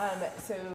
So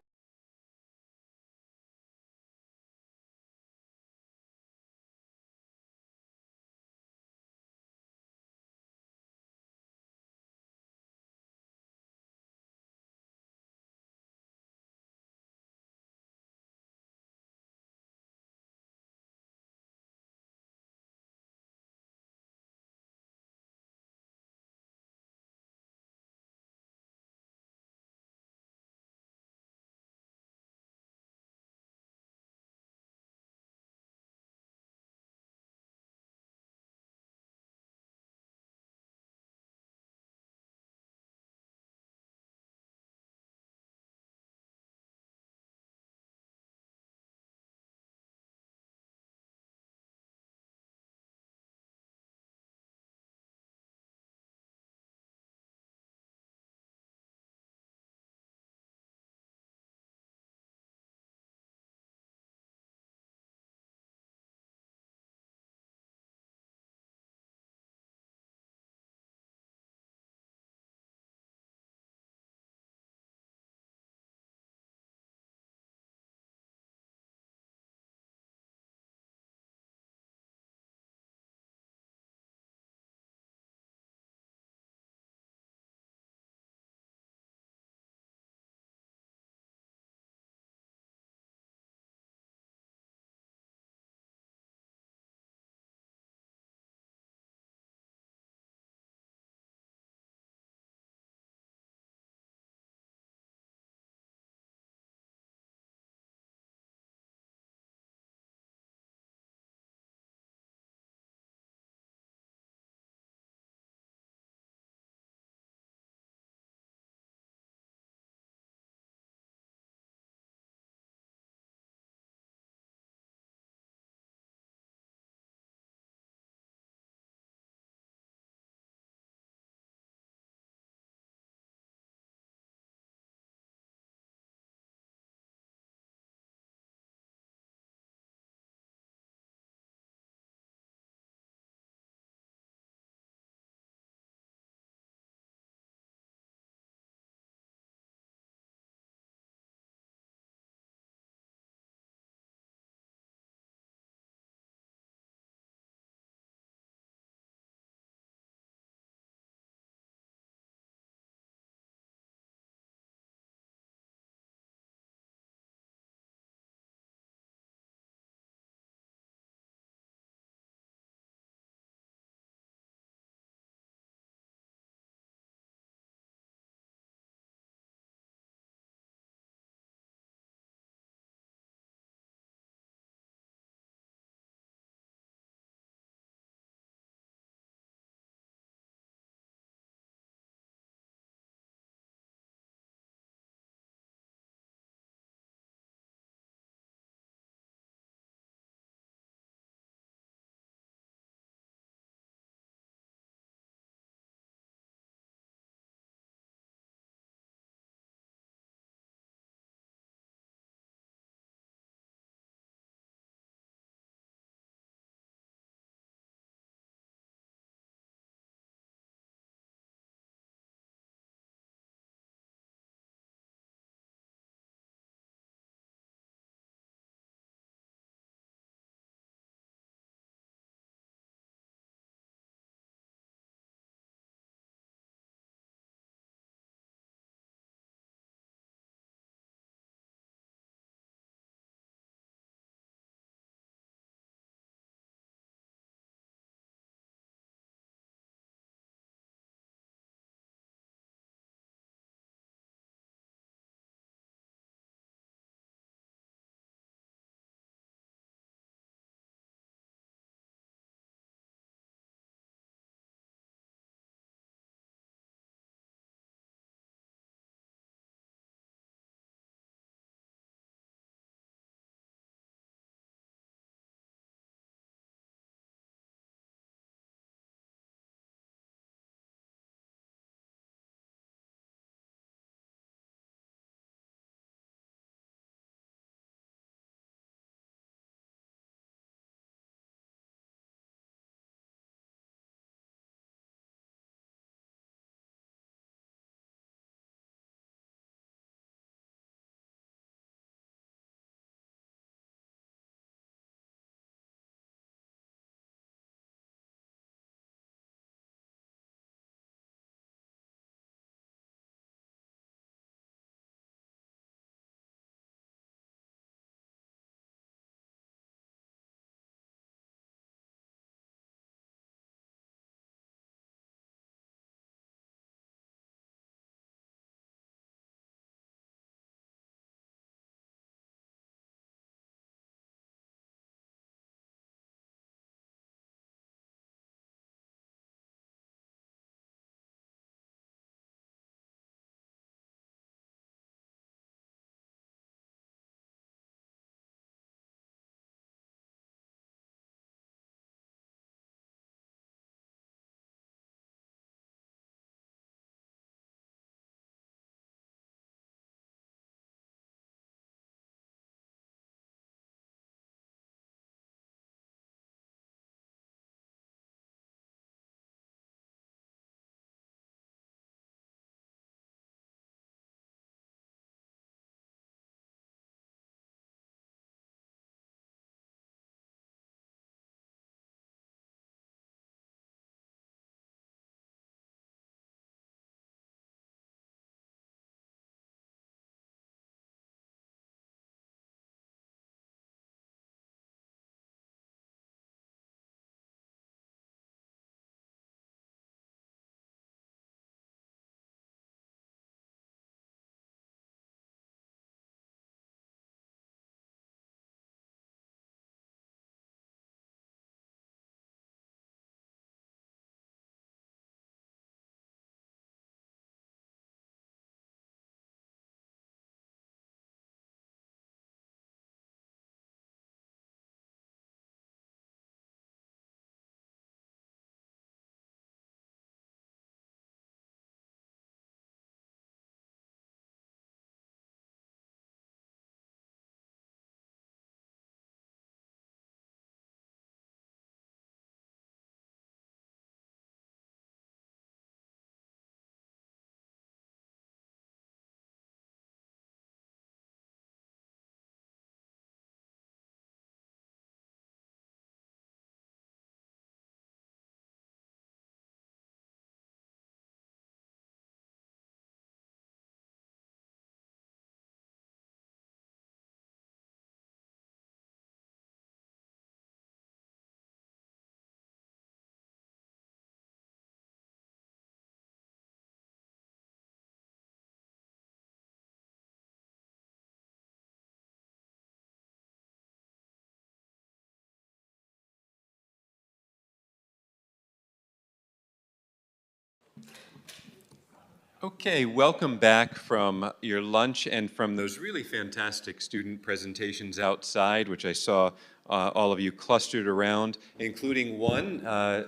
Okay, welcome back from your lunch and from those really fantastic student presentations outside, which I saw all of you clustered around, including one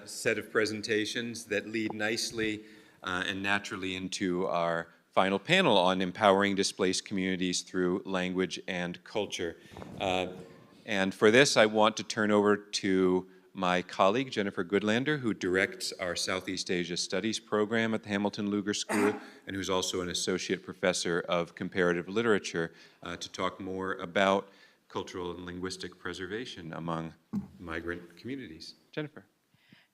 set of presentations that lead nicely and naturally into our final panel on empowering displaced communities through language and culture. And for this, I want to turn over to my colleague, Jennifer Goodlander, who directs our Southeast Asia Studies program at the Hamilton Luger School, and who's also an associate professor of comparative literature, to talk more about cultural and linguistic preservation among migrant communities. Jennifer.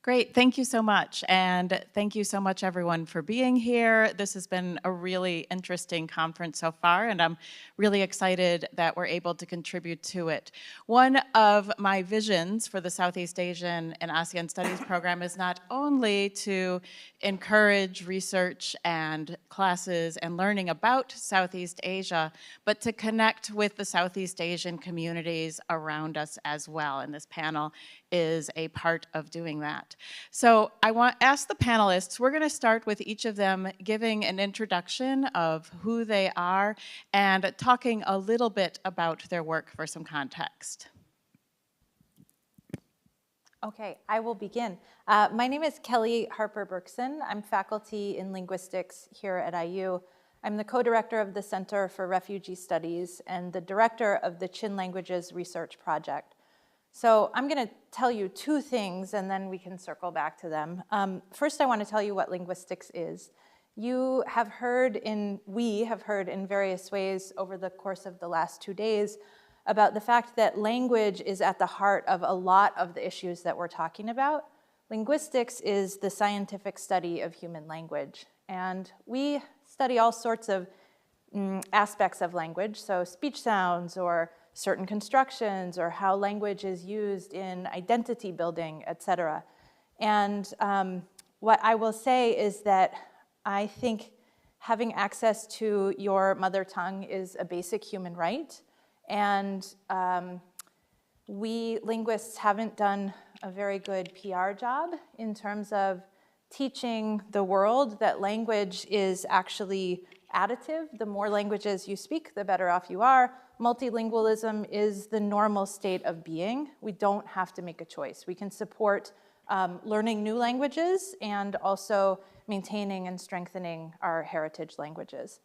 Great, thank you so much. And thank you so much, everyone, for being here. This has been a really interesting conference so far, and I'm really excited that we're able to contribute to it. One of my visions for the Southeast Asian and ASEAN Studies program is not only to encourage research and classes and learning about Southeast Asia, but to connect with the Southeast Asian communities around us as well. And this panel is a part of doing that. So I want to ask the panelists, we're going to start with each of them giving an introduction of who they are and talking a little bit about their work for some context. Okay, I will begin. My name is Kelly Harper-Berkson. I'm faculty in linguistics here at IU. I'm the co-director of the Center for Refugee Studies and the director of the Chin Languages Research Project. So I'm going to tell you two things, and then we can circle back to them. First, I want to tell you what linguistics is. We have heard in various ways over the course of the last 2 days about the fact that language is at the heart of a lot of the issues that we're talking about. Linguistics is the scientific study of human language, and we study all sorts of aspects of language, so speech sounds or certain constructions or how language is used in identity building, et cetera. And what I will say is that I think having access to your mother tongue is a basic human right. And we linguists haven't done a very good PR job in terms of teaching the world that language is actually additive. The more languages you speak, the better off you are. Multilingualism is the normal state of being. We don't have to make a choice. We can support learning new languages and also maintaining and strengthening our heritage languages.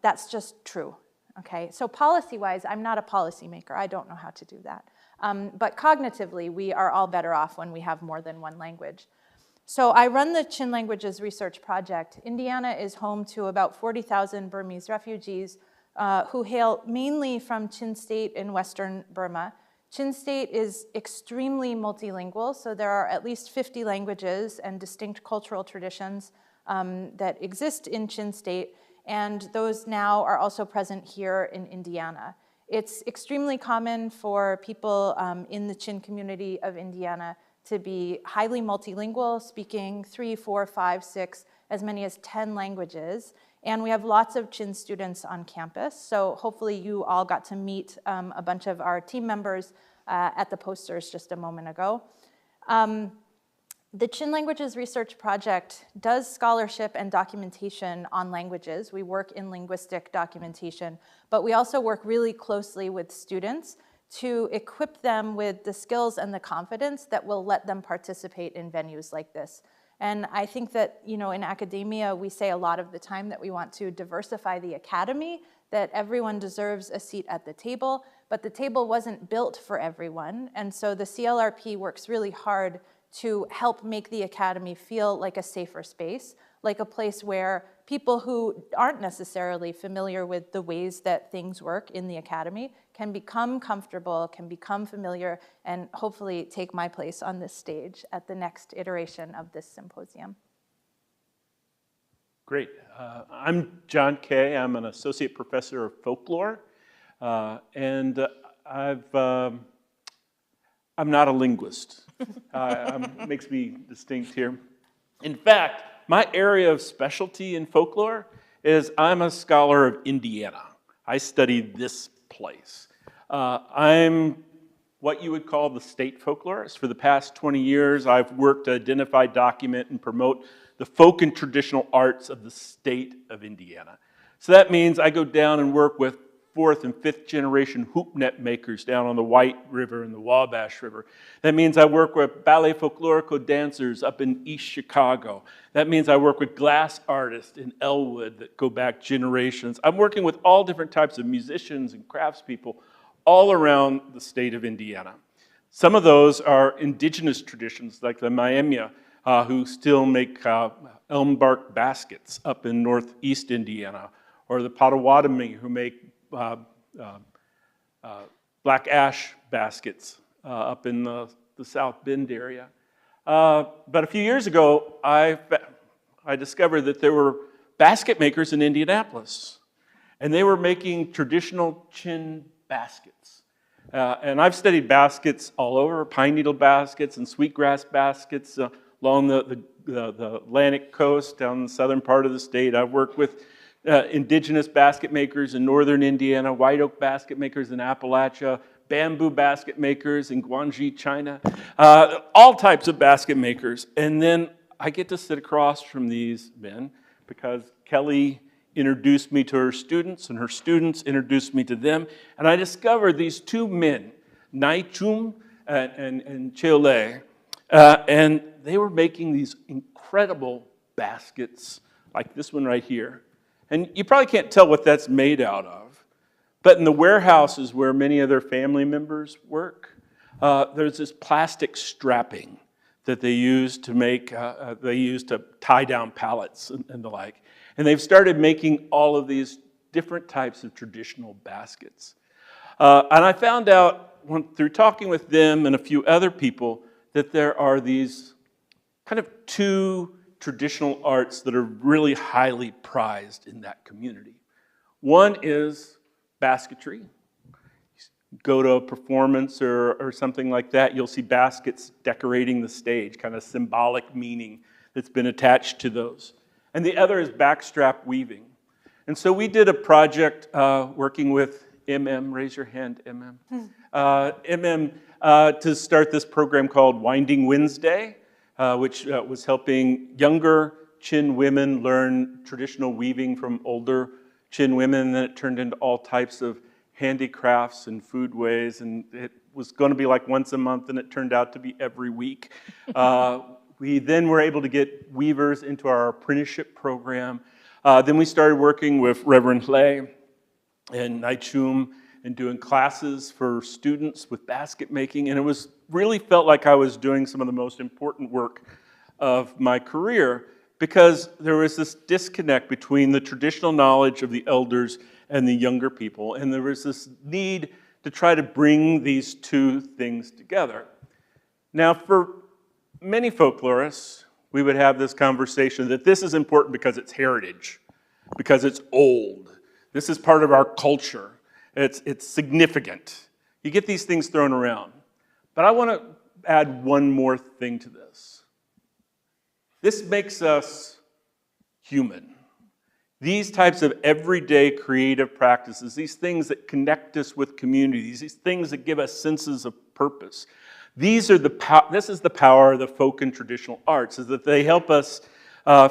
That's just true, okay? So policy-wise, I'm not a policymaker. I don't know how to do that. But cognitively, we are all better off when we have more than one language. So I run the Chin Languages Research Project. Indiana is home to about 40,000 Burmese refugees who hail mainly from Chin State in western Burma. Chin State is extremely multilingual, so there are at least 50 languages and distinct cultural traditions that exist in Chin State, and those now are also present here in Indiana. It's extremely common for people in the Chin community of Indiana to be highly multilingual, speaking 3, 4, 5, 6, as many as 10 languages. And we have lots of Chin students on campus, so hopefully you all got to meet a bunch of our team members at the posters just a moment ago. The Chin Languages Research Project does scholarship and documentation on languages. We work in linguistic documentation, but we also work really closely with students to equip them with the skills and the confidence that will let them participate in venues like this. And I think that, in academia, we say a lot of the time that we want to diversify the academy, that everyone deserves a seat at the table, but the table wasn't built for everyone. And so the CLRP works really hard to help make the academy feel like a safer space, like a place where people who aren't necessarily familiar with the ways that things work in the academy can become comfortable, can become familiar, and hopefully take my place on this stage at the next iteration of this symposium. Great. I'm John Kay. I'm an associate professor of folklore, and I'm not a linguist. Makes me distinct here. In fact, my area of specialty in folklore is I'm a scholar of Indiana. I study this place. I'm what you would call the state folklorist. For the past 20 years, I've worked to identify, document, and promote the folk and traditional arts of the state of Indiana. So that means I go down and work with 4th and 5th generation hoop net makers down on the White River and the Wabash River. That means I work with ballet folklorico dancers up in East Chicago. That means I work with glass artists in Elwood that go back generations. I'm working with all different types of musicians and craftspeople all around the state of Indiana. Some of those are indigenous traditions, like the Miami, who still make elm bark baskets up in northeast Indiana, or the Potawatomi, who make black ash baskets up in the South Bend area. But a few years ago, I discovered that there were basket makers in Indianapolis, and they were making traditional chin baskets. And I've studied baskets all over, pine needle baskets and sweetgrass baskets along the Atlantic coast, down the southern part of the state. I've worked with indigenous basket makers in northern Indiana, white oak basket makers in Appalachia, bamboo basket makers in Guangxi, China, all types of basket makers. And then I get to sit across from these men because Kelly introduced me to her students, and her students introduced me to them. And I discovered these two men, Nai Chum and Cheole, and they were making these incredible baskets like this one right here. And you probably can't tell what that's made out of, but in the warehouses where many of their family members work, there's this plastic strapping that they use to make, they use to tie down pallets and the like. And they've started making all of these different types of traditional baskets. And I found out through talking with them and a few other people that there are these kind of two traditional arts that are really highly prized in that community. One is basketry. Go to a performance or something like that, you'll see baskets decorating the stage, kind of symbolic meaning that's been attached to those. And the other is backstrap weaving. And so we did a project working with MM, raise your hand, MM, to start this program called Winding Wednesday, which was helping younger Chin women learn traditional weaving from older Chin women, and then it turned into all types of handicrafts and foodways, and it was going to be like once a month, and it turned out to be every week. We then were able to get weavers into our apprenticeship program. Then we started working with Reverend Lay and Nai Chum and doing classes for students with basket making, and it was really felt like I was doing some of the most important work of my career, because there was this disconnect between the traditional knowledge of the elders and the younger people, and there was this need to try to bring these two things together. Now, for many folklorists, we would have this conversation that this is important because it's heritage, because it's old. This is part of our culture. It's significant. You get these things thrown around. But I want to add one more thing to this. This makes us human. These types of everyday creative practices, these things that connect us with communities, these things that give us senses of purpose, this is the power of the folk and traditional arts, is that they help us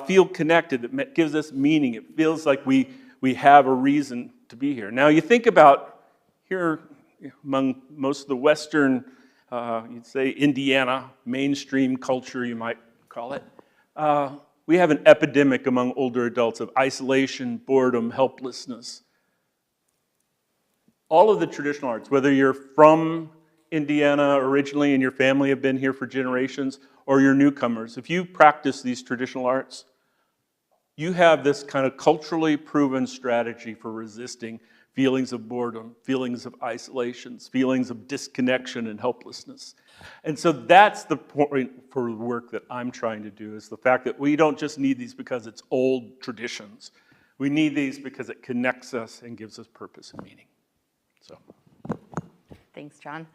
feel connected. It gives us meaning. It feels like we have a reason to be here. Now, you think about here among most of the Western, you'd say Indiana, mainstream culture, you might call it, we have an epidemic among older adults of isolation, boredom, helplessness. All of the traditional arts, whether you're from Indiana originally and your family have been here for generations, or you're newcomers, if you practice these traditional arts, you have this kind of culturally proven strategy for resisting feelings of boredom, feelings of isolation, feelings of disconnection and helplessness. And so that's the point for the work that I'm trying to do, is the fact that we don't just need these because it's old traditions. We need these because it connects us and gives us purpose and meaning. So. Thanks, John.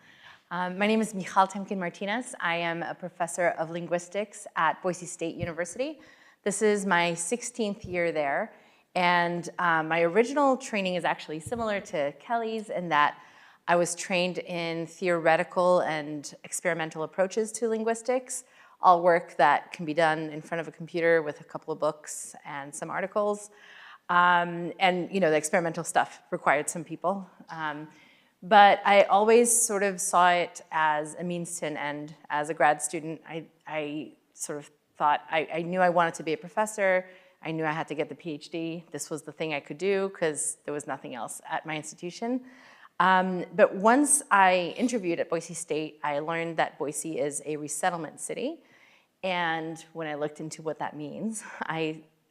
My name is Michal Temkin-Martinez. I am a professor of linguistics at Boise State University. This is my 16th year there. And my original training is actually similar to Kelly's in that I was trained in theoretical and experimental approaches to linguistics, all work that can be done in front of a computer with a couple of books and some articles. And the experimental stuff required some people. But I always sort of saw it as a means to an end. As a grad student, I sort of thought, I knew I wanted to be a professor. I knew I had to get the PhD. This was the thing I could do because there was nothing else at my institution. But once I interviewed at Boise State, I learned that Boise is a resettlement city. And when I looked into what that means,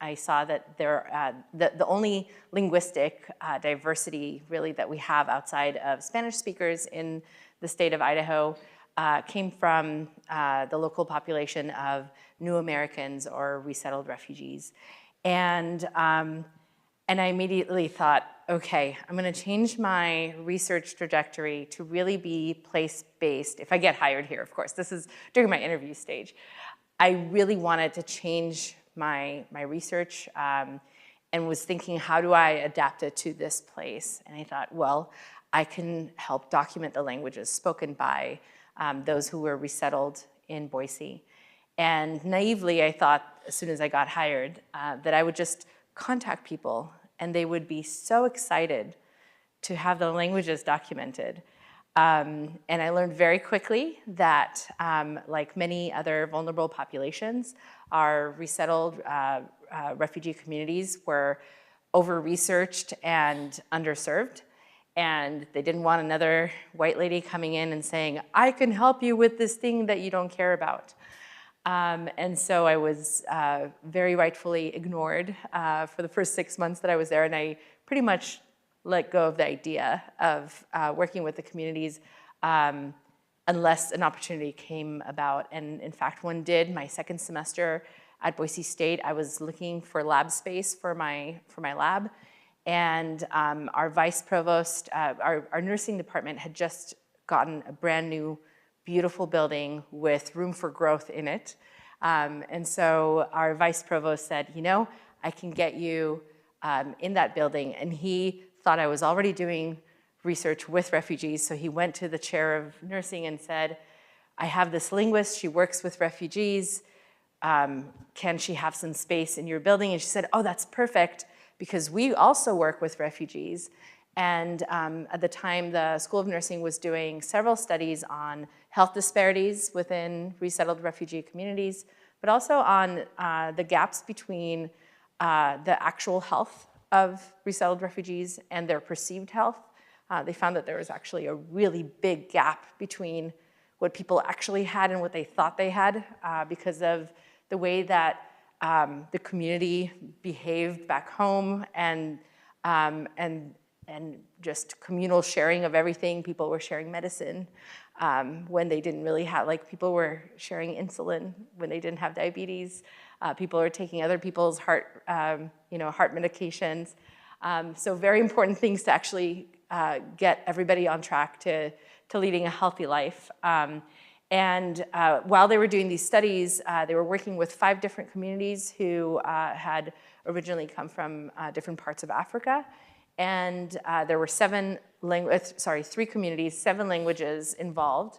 I saw that the only linguistic diversity really that we have outside of Spanish speakers in the state of Idaho came from the local population of New Americans or resettled refugees. And I immediately thought, okay, I'm gonna change my research trajectory to really be place-based, if I get hired here, of course. This is during my interview stage. I really wanted to change my research and was thinking, how do I adapt it to this place? And I thought, well, I can help document the languages spoken by those who were resettled in Boise. And naively, I thought, as soon as I got hired, that I would just contact people and they would be so excited to have the languages documented. And I learned very quickly that, like many other vulnerable populations, our resettled refugee communities were over-researched and underserved. And they didn't want another white lady coming in and saying, I can help you with this thing that you don't care about. And so I was very rightfully ignored for the first 6 months that I was there, and I pretty much let go of the idea of working with the communities unless an opportunity came about. And in fact, one did. My second semester at Boise State, I was looking for lab space for my lab, and our vice provost, our nursing department had just gotten a brand new, beautiful building with room for growth in it. And so our vice provost said, I can get you in that building. And he thought I was already doing research with refugees, so he went to the chair of nursing and said, I have this linguist, she works with refugees, can she have some space in your building? And she said, oh, that's perfect, because we also work with refugees. And at the time, the School of Nursing was doing several studies on health disparities within resettled refugee communities, but also on the gaps between the actual health of resettled refugees and their perceived health. They found that there was actually a really big gap between what people actually had and what they thought they had because of the way that the community behaved back home and just communal sharing of everything. People were sharing medicine when they didn't really have, like people were sharing insulin when they didn't have diabetes. People were taking other people's heart medications. So very important things to actually get everybody on track to leading a healthy life. And while they were doing these studies, they were working with 5 different communities who had originally come from different parts of Africa. And there were 3 communities, 7 languages involved.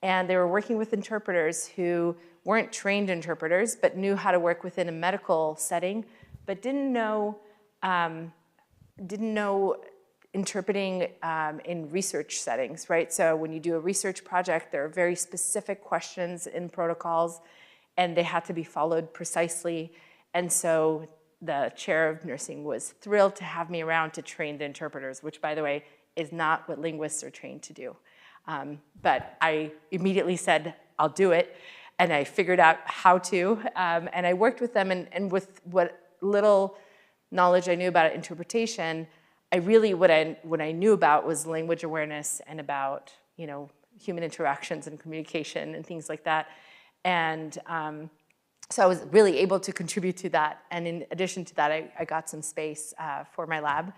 And they were working with interpreters who weren't trained interpreters, but knew how to work within a medical setting, but didn't know interpreting in research settings, right? So when you do a research project, there are very specific questions in protocols, and they had to be followed precisely. And so the chair of nursing was thrilled to have me around to train the interpreters, which, by the way, is not what linguists are trained to do. But I immediately said, I'll do it. And I figured out how to. And I worked with them, and with what little knowledge I knew about interpretation, what I knew about was language awareness and about human interactions and communication and things like that. And so I was really able to contribute to that. And in addition to that, I got some space for my lab.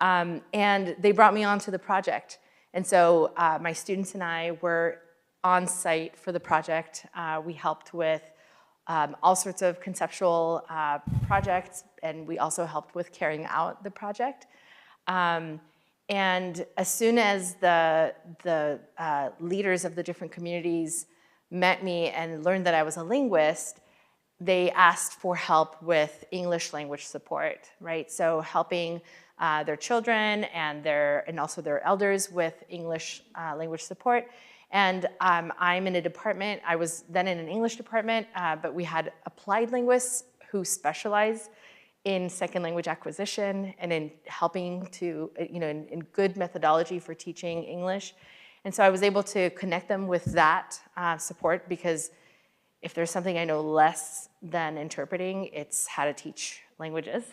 And they brought me onto the project. And so my students and I were on site for the project. We helped with all sorts of conceptual projects, and we also helped with carrying out the project. And as soon as the leaders of the different communities met me and learned that I was a linguist, they asked for help with English language support, right? So helping their children and also their elders with English language support. And I'm in a department, I was then in an English department, but we had applied linguists who specialize in second language acquisition and in helping to, in good methodology for teaching English. And so I was able to connect them with that support, because if there's something I know less than interpreting, it's how to teach languages.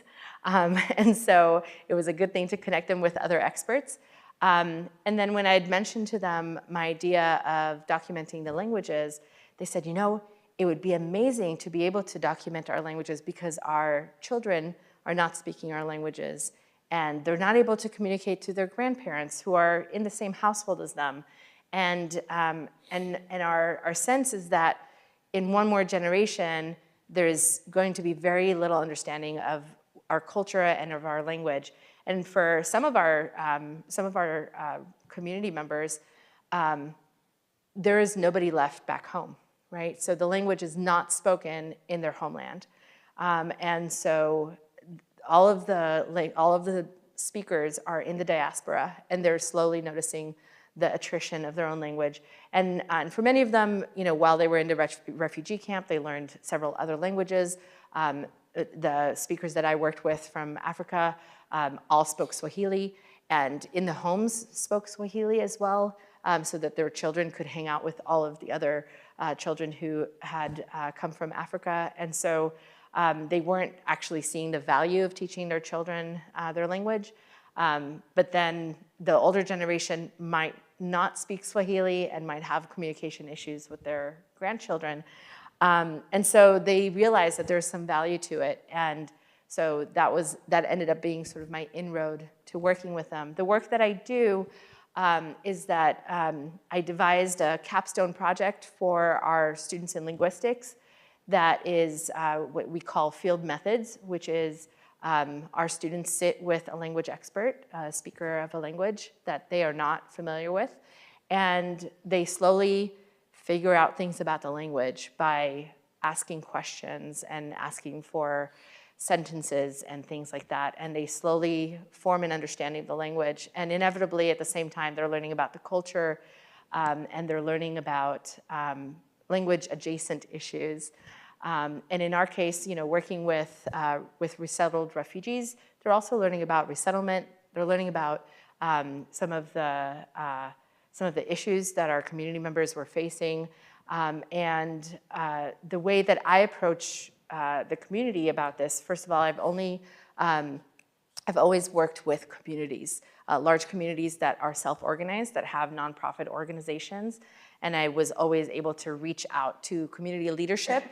And so it was a good thing to connect them with other experts. And then when I had mentioned to them my idea of documenting the languages, they said, it would be amazing to be able to document our languages, because our children are not speaking our languages and they're not able to communicate to their grandparents who are in the same household as them. And our sense is that in one more generation, there's going to be very little understanding of our culture and of our language. And for some of our community members, there is nobody left back home, right? So the language is not spoken in their homeland. And so all of the speakers are in the diaspora, and they're slowly noticing the attrition of their own language. And for many of them, while they were in the refugee camp, they learned several other languages. The speakers that I worked with from Africa all spoke Swahili, and in the homes spoke Swahili as well, so that their children could hang out with all of the other children who had come from Africa. And so they weren't actually seeing the value of teaching their children their language. But then the older generation might not speak Swahili and might have communication issues with their grandchildren. And so they realized that there's some value to it. And so that ended up being sort of my inroad to working with them. The work that I do is that I devised a capstone project for our students in linguistics that is what we call field methods, which is our students sit with a language expert, a speaker of a language that they are not familiar with, and they slowly figure out things about the language by asking questions and asking for sentences and things like that. And they slowly form an understanding of the language. And inevitably, at the same time, they're learning about the culture, and they're learning about language-adjacent issues. And in our case, working with resettled refugees, they're also learning about resettlement. They're learning about some of the issues that our community members were facing. And the way that I approach the community about this, first of all, I've always worked with communities, large communities that are self-organized, that have nonprofit organizations. And I was always able to reach out to community leadership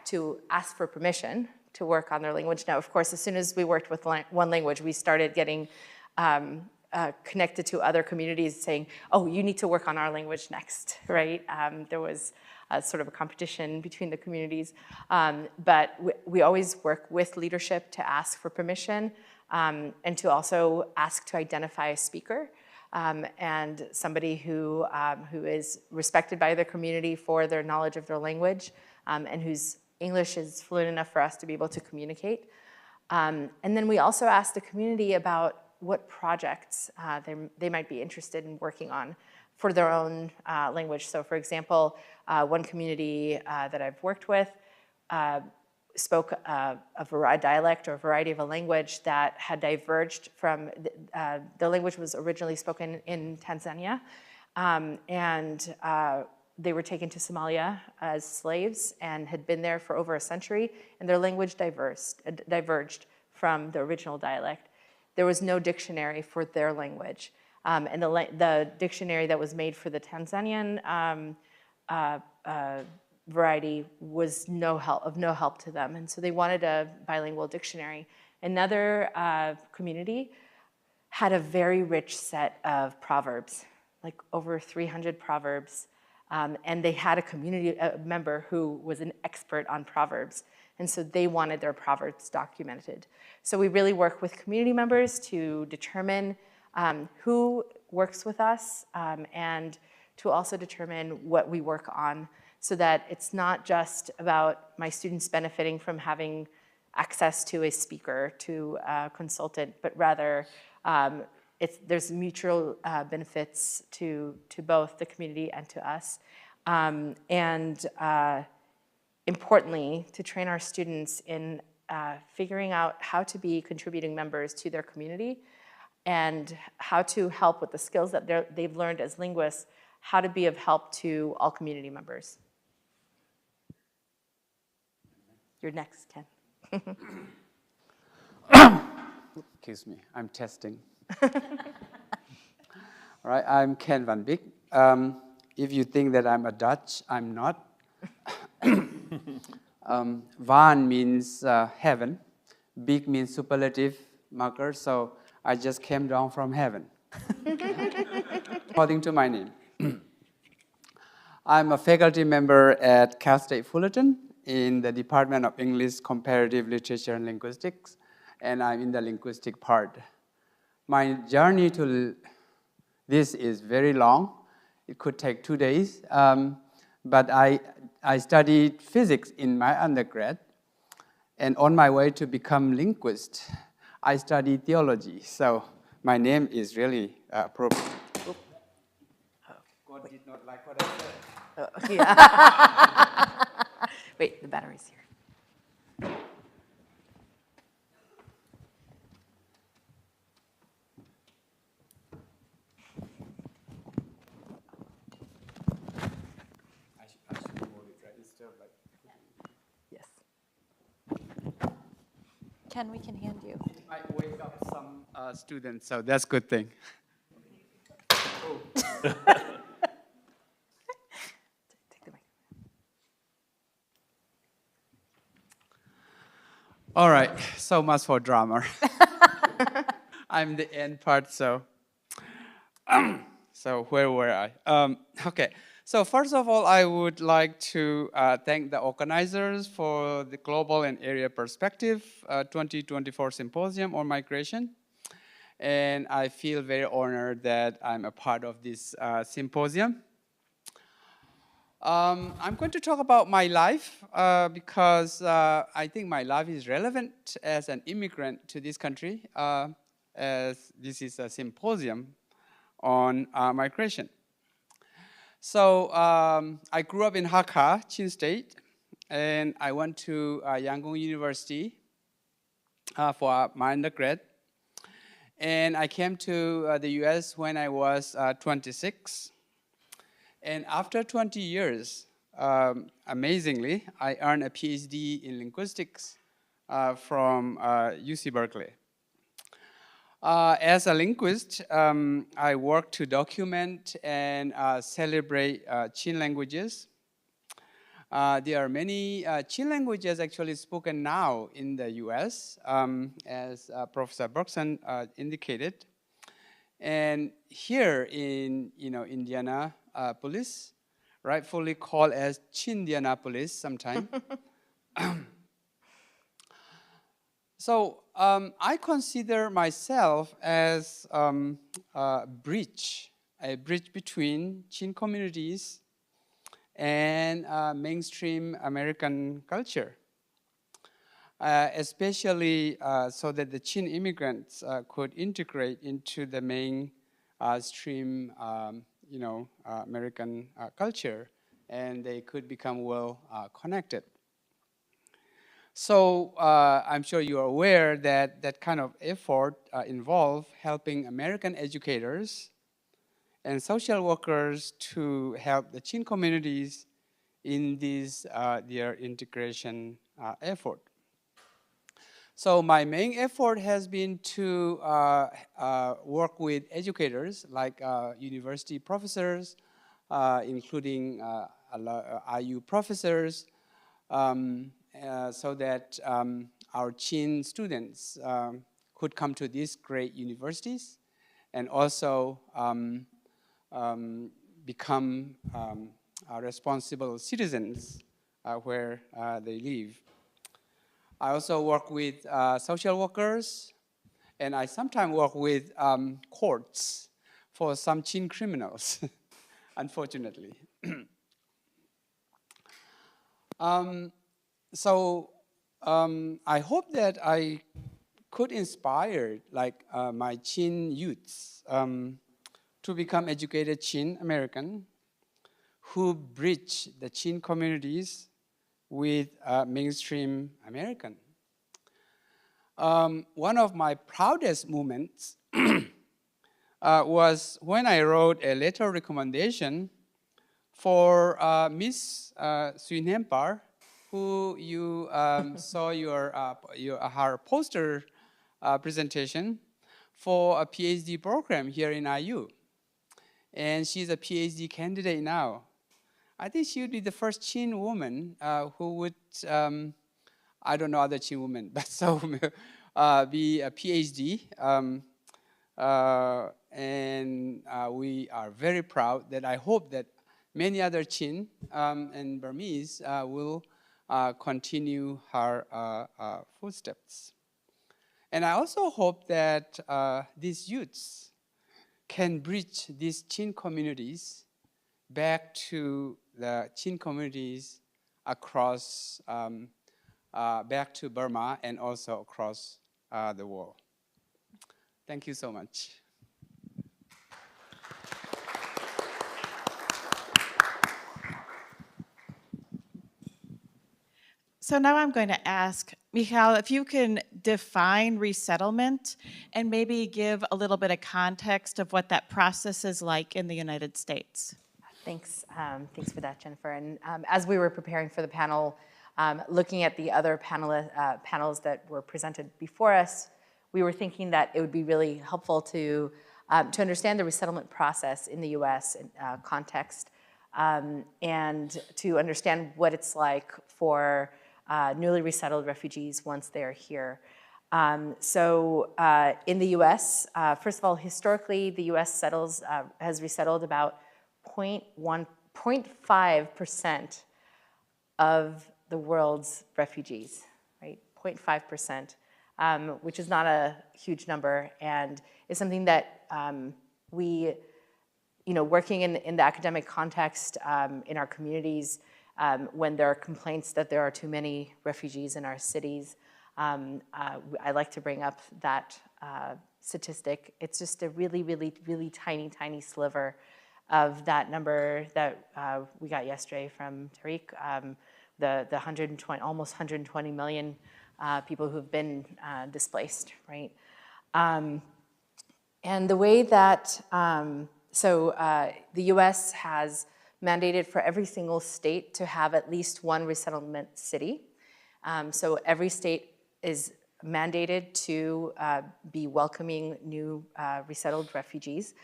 to ask for permission to work on their language. Now, of course, as soon as we worked with one language, we started getting connected to other communities saying, oh, you need to work on our language next, right? There was sort of a competition between the communities. But we always work with leadership to ask for permission, and to also ask to identify a speaker. And somebody who is respected by the community for their knowledge of their language, and whose English is fluent enough for us to be able to communicate. And then we also asked the community about what projects they might be interested in working on for their own language. So for example, one community that I've worked with spoke a dialect or a variety of a language that had diverged from, the language was originally spoken in Tanzania, and they were taken to Somalia as slaves and had been there for over a century, and their language diverged from the original dialect. There was no dictionary for their language, and the dictionary that was made for the Tanzanian variety was of no help to them, and so they wanted a bilingual dictionary. Another community had a very rich set of proverbs, like over 300 proverbs, and they had a community member who was an expert on proverbs, and so they wanted their proverbs documented. So we really work with community members to determine who works with us, and to also determine what we work on. so that it's not just about my students benefiting from having access to a speaker, to a consultant, but rather there's mutual benefits to both the community and to us. Importantly, to train our students in figuring out how to be contributing members to their community and how to help with the skills that they've learned as linguists, how to be of help to all community members. You're next, Ken. Excuse me, I'm testing. All right, I'm Ken van Beek. If you think that I'm a Dutch, I'm not. Van means heaven. Beek means superlative marker, so I just came down from heaven, according to my name. I'm a faculty member at Cal State Fullerton in the Department of English, Comparative Literature and Linguistics, and I'm in the linguistic part. My journey to this is very long. It could take 2 days, but I studied physics in my undergrad, and on my way to become linguist, I studied theology, so my name is really appropriate. God did not like what I said. Yeah. Wait, the battery's here. I should hold it right instead of like. Yes. Ken, we can hand you. Might wake up some students, so that's a good thing. Take the mic. All right, so much for drama. I'm the end part, so where were I? Okay, so first of all, I would like to thank the organizers for the Global and Area Perspective 2024 Symposium on Migration. And I feel very honored that I'm a part of this symposium. I'm going to talk about my life because I think my life is relevant as an immigrant to this country, as this is a symposium on migration. So I grew up in Hakka, Chin State, and I went to Yangon University for my undergrad. And I came to the US when I was 26. And after 20 years, amazingly, I earned a PhD in linguistics from UC Berkeley. As a linguist, I work to document and celebrate Chin languages. There are many Chin languages actually spoken now in the US, as Professor Bergson indicated. And here in Indianapolis, rightfully called as Chindianapolis sometimes. So I consider myself as a bridge between Chin communities and mainstream American culture, especially so that the Chin immigrants could integrate into the mainstream, American culture, and they could become well connected. So I'm sure you are aware that that kind of effort involves helping American educators and social workers to help the Chin communities in this their integration effort. So my main effort has been to work with educators like university professors, including IU professors, so that our Chin students could come to these great universities and also become responsible citizens where they live. I also work with social workers, and I sometimes work with courts for some Chin criminals, unfortunately. I hope that I could inspire my Chin youths to become educated Chin American who bridge the Chin communities with mainstream American. One of my proudest moments was when I wrote a letter of recommendation for Miss Suin Hempar, who you saw her poster presentation for a PhD program here in IU. And she's a PhD candidate now. I think she would be the first Chin woman who would, I don't know other Chin women, but so be a PhD. We are very proud that I hope that many other Chin and Burmese will continue her footsteps. And I also hope that these youths can bridge these Chin communities back to the Chin communities across, back to Burma and also across the world. Thank you so much. So now I'm going to ask, Michal, if you can define resettlement and maybe give a little bit of context of what that process is like in the United States. Thanks, thanks for that, Jennifer. And as we were preparing for the panel, looking at the other panels that were presented before us, we were thinking that it would be really helpful to understand the resettlement process in the U.S. Context, and to understand what it's like for newly resettled refugees once they're here. In the U.S., first of all, historically, the U.S. has resettled about 0.5% of the world's refugees, right? 0.5%, which is not a huge number, and is something that we, working in the academic context in our communities, when there are complaints that there are too many refugees in our cities, I like to bring up that statistic. It's just a really, really, really tiny, tiny sliver of that number that we got yesterday from Tariq, the 120, almost 120 million people who've been displaced, right? And the way that, the US has mandated for every single state to have at least one resettlement city. So every state is mandated to be welcoming new resettled refugees.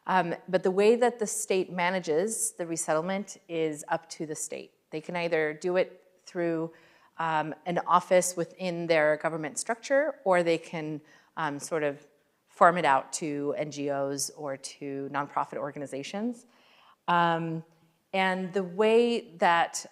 But the way that the state manages the resettlement is up to the state. They can either do it through an office within their government structure, or they can sort of farm it out to NGOs or to nonprofit organizations. And the way that,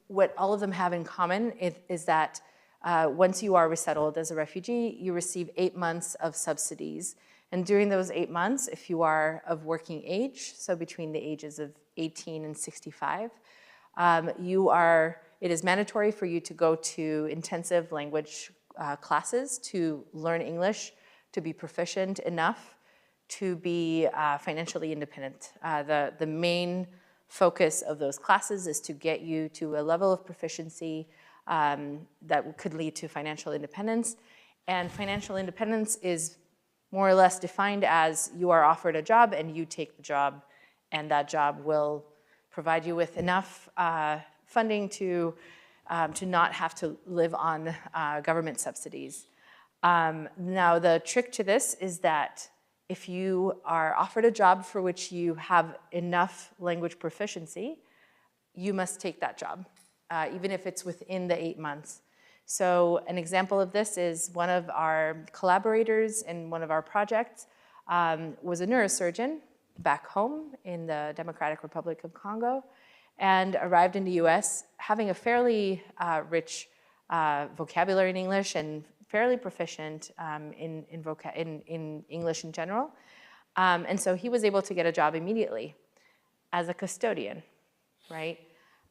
what all of them have in common is that once you are resettled as a refugee, you receive 8 months of subsidies. And during those 8 months, if you are of working age, so between the ages of 18 and 65, it is mandatory for you to go to intensive language classes to learn English, to be proficient enough to be financially independent. The main focus of those classes is to get you to a level of proficiency that could lead to financial independence. And financial independence is more or less defined as you are offered a job and you take the job, and that job will provide you with enough funding to not have to live on government subsidies. Now, the trick to this is that if you are offered a job for which you have enough language proficiency, you must take that job, even if it's within the 8 months. So an example of this is one of our collaborators in one of our projects was a neurosurgeon back home in the Democratic Republic of Congo, and arrived in the US having a fairly rich vocabulary in English and fairly proficient in English in general. And so he was able to get a job immediately as a custodian, right?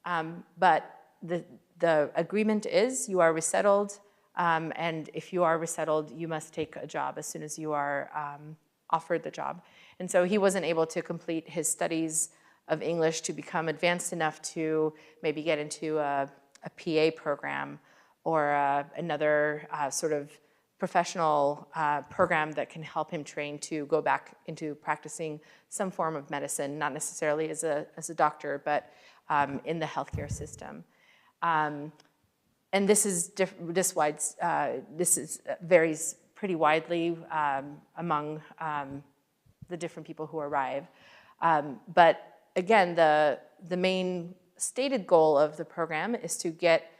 But the agreement is you are resettled, and if you are resettled, you must take a job as soon as you are offered the job. And so he wasn't able to complete his studies of English to become advanced enough to maybe get into a PA program or another sort of professional program that can help him train to go back into practicing some form of medicine, not necessarily as a doctor, but in the healthcare system. And this varies pretty widely among the different people who arrive. But again, the main stated goal of the program is to get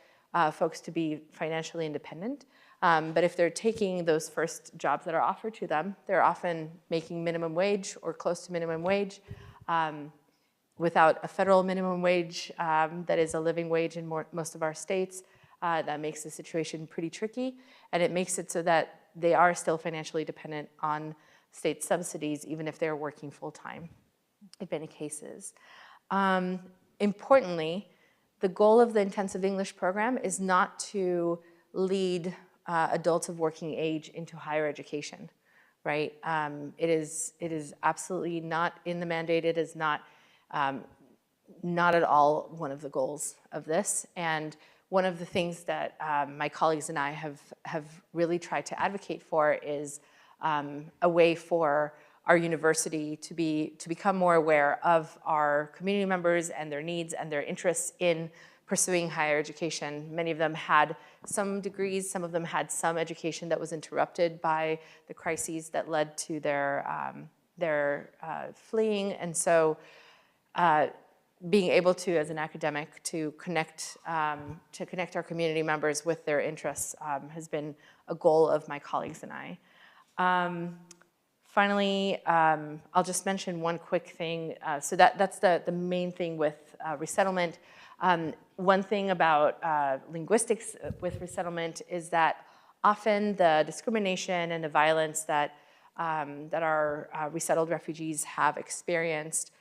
folks to be financially independent. But if they're taking those first jobs that are offered to them, they're often making minimum wage or close to minimum wage. Without a federal minimum wage that is a living wage in most of our states, that makes the situation pretty tricky. And it makes it so that they are still financially dependent on state subsidies, even if they're working full-time in many cases. Importantly, the goal of the intensive English program is not to lead adults of working age into higher education, right? It is absolutely not in the mandate. It is not at all one of the goals of this. And one of the things that my colleagues and I have really tried to advocate for is a way for our university to become more aware of our community members and their needs and their interests in pursuing higher education. Many of them had some degrees, some of them had some education that was interrupted by the crises that led to their fleeing. And so being able to, as an academic, to connect our community members with their interests has been a goal of my colleagues and I. Finally, I'll just mention one quick thing. So that's the main thing with resettlement. One thing about linguistics with resettlement is that often the discrimination and the violence that our resettled refugees have experienced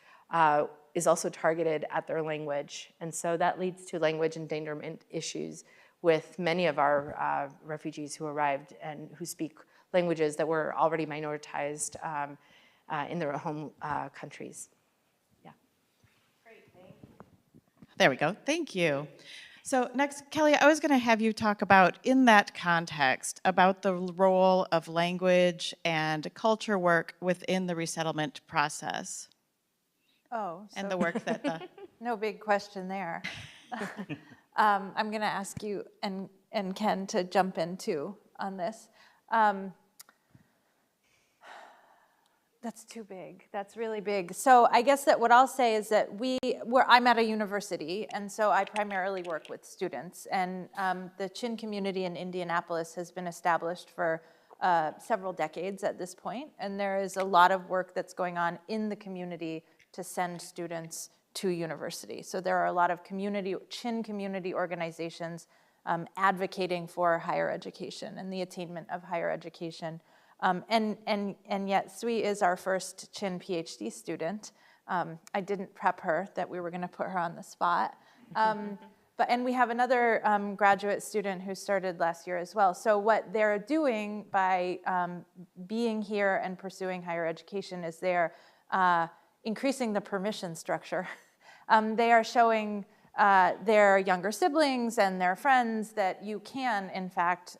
is also targeted at their language. And so that leads to language endangerment issues with many of our refugees who arrived and who speak languages that were already minoritized in their home countries. Yeah. Great, thank you. There we go, thank you. So next, Kelly, I was going to have you talk about, in that context, about the role of language and culture work within the resettlement process. Oh, so And the work that the... no big question there. I'm going to ask you and Ken to jump in too on this. That's too big. That's really big. So I guess that what I'll say is that I'm at a university, and so I primarily work with students. And the Chin community in Indianapolis has been established for several decades at this point, and there is a lot of work that's going on in the community to send students to university. So there are a lot of Chin community organizations advocating for higher education and the attainment of higher education. And yet Sui is our first Chin PhD student. I didn't prep her that we were going to put her on the spot. And we have another graduate student who started last year as well. So what they're doing by being here and pursuing higher education is they're increasing the permission structure. They are showing their younger siblings and their friends that you can, in fact,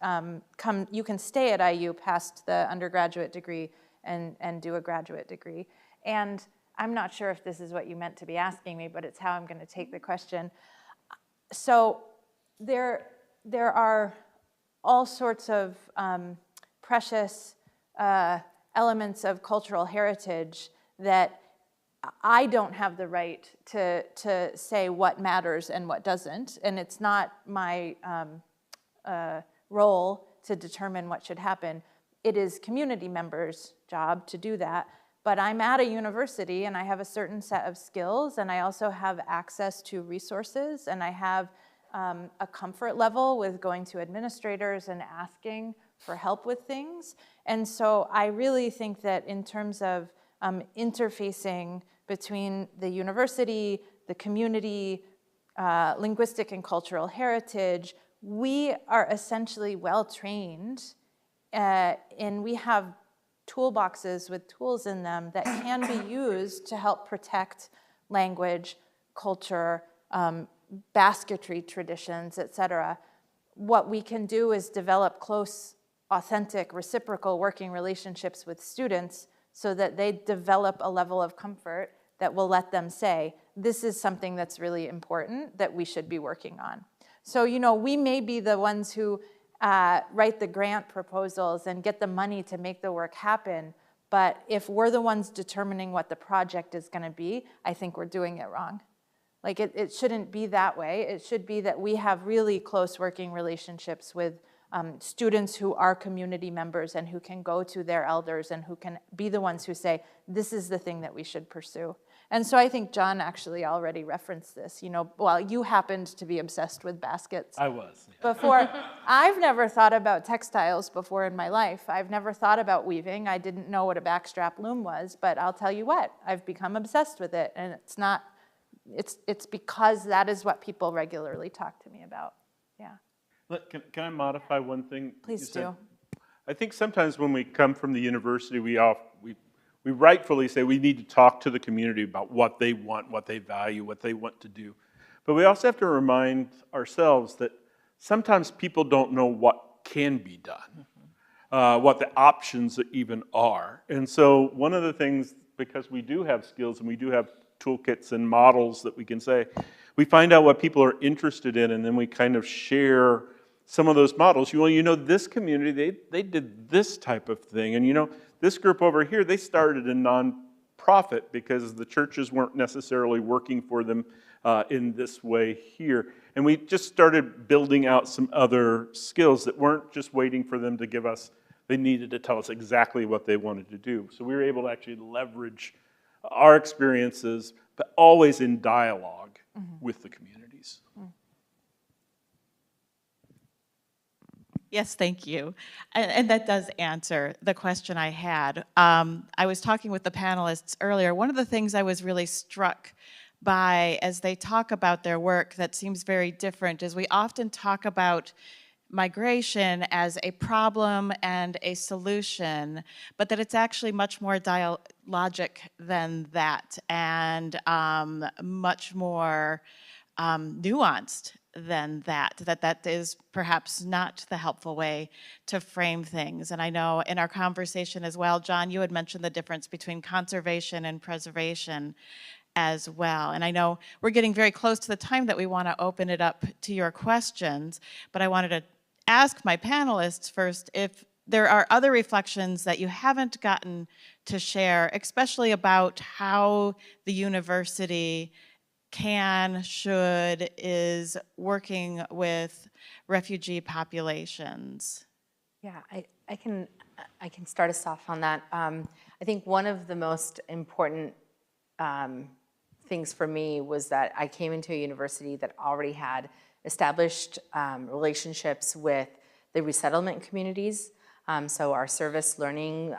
you can stay at IU past the undergraduate degree and do a graduate degree. And I'm not sure if this is what you meant to be asking me, but it's how I'm going to take the question. So there are all sorts of precious elements of cultural heritage that I don't have the right to say what matters and what doesn't, and it's not my role to determine what should happen. It is community members' job to do that, but I'm at a university and I have a certain set of skills, and I also have access to resources, and I have a comfort level with going to administrators and asking for help with things. And so I really think that in terms of interfacing between the university, the community, linguistic and cultural heritage, we are essentially well-trained, and we have toolboxes with tools in them that can be used to help protect language, culture, basketry traditions, et cetera. What we can do is develop close, authentic, reciprocal working relationships with students so that they develop a level of comfort that will let them say, this is something that's really important that we should be working on. So, you know, we may be the ones who write the grant proposals and get the money to make the work happen, but if we're the ones determining what the project is going to be, I think we're doing it wrong. Like, it shouldn't be that way. It should be that we have really close working relationships with students who are community members and who can go to their elders and who can be the ones who say, this is the thing that we should pursue. And so I think John actually already referenced this. You know, well, you happened to be obsessed with baskets. I was. Before. I've never thought about textiles before in my life. I've never thought about weaving. I didn't know what a backstrap loom was, but I'll tell you what, I've become obsessed with it. And it's not, it's because that is what people regularly talk to me about. Yeah. Can I modify one thing? Please do. I think sometimes when we come from the university, we rightfully say we need to talk to the community about what they want, what they value, what they want to do. But we also have to remind ourselves that sometimes people don't know what can be done, what the options even are. And so one of the things, because we do have skills and we do have toolkits and models that we can say, we find out what people are interested in, and then we kind of share some of those models. Well, you know, this community, they did this type of thing. And you know, this group over here, they started a nonprofit because the churches weren't necessarily working for them in this way here. And we just started building out some other skills that weren't just waiting for them to give us, they needed to tell us exactly what they wanted to do. So we were able to actually leverage our experiences, but always in dialogue with the communities. Yes, thank you. And that does answer the question I had. I was talking with the panelists earlier. One of the things I was really struck by as they talk about their work that seems very different is we often talk about migration as a problem and a solution, but that it's actually much more dialogic than that and much more nuanced than that, that is perhaps not the helpful way to frame things. And I know in our conversation as well, John, you had mentioned the difference between conservation and preservation as well. And I know we're getting very close to the time that we want to open it up to your questions, but I wanted to ask my panelists first if there are other reflections that you haven't gotten to share, especially about how the university can, should, is working with refugee populations. Yeah, I can start us off on that. I think one of the most important things for me was that I came into a university that already had established relationships with the resettlement communities. So our service learning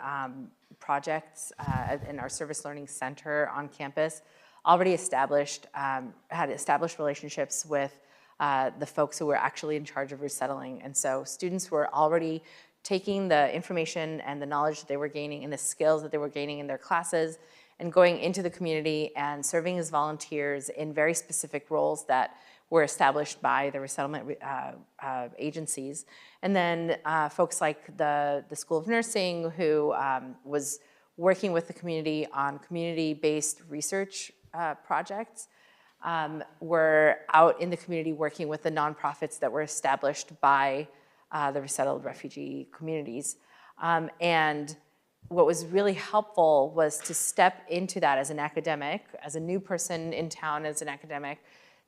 projects and our service learning center on campus already had established relationships with the folks who were actually in charge of resettling. And so students were already taking the information and the knowledge that they were gaining and the skills that they were gaining in their classes and going into the community and serving as volunteers in very specific roles that were established by the resettlement agencies. And then folks like the School of Nursing, who was working with the community on community-based research projects, were out in the community working with the nonprofits that were established by the resettled refugee communities. And what was really helpful was to step into that as an academic, as a new person in town as an academic,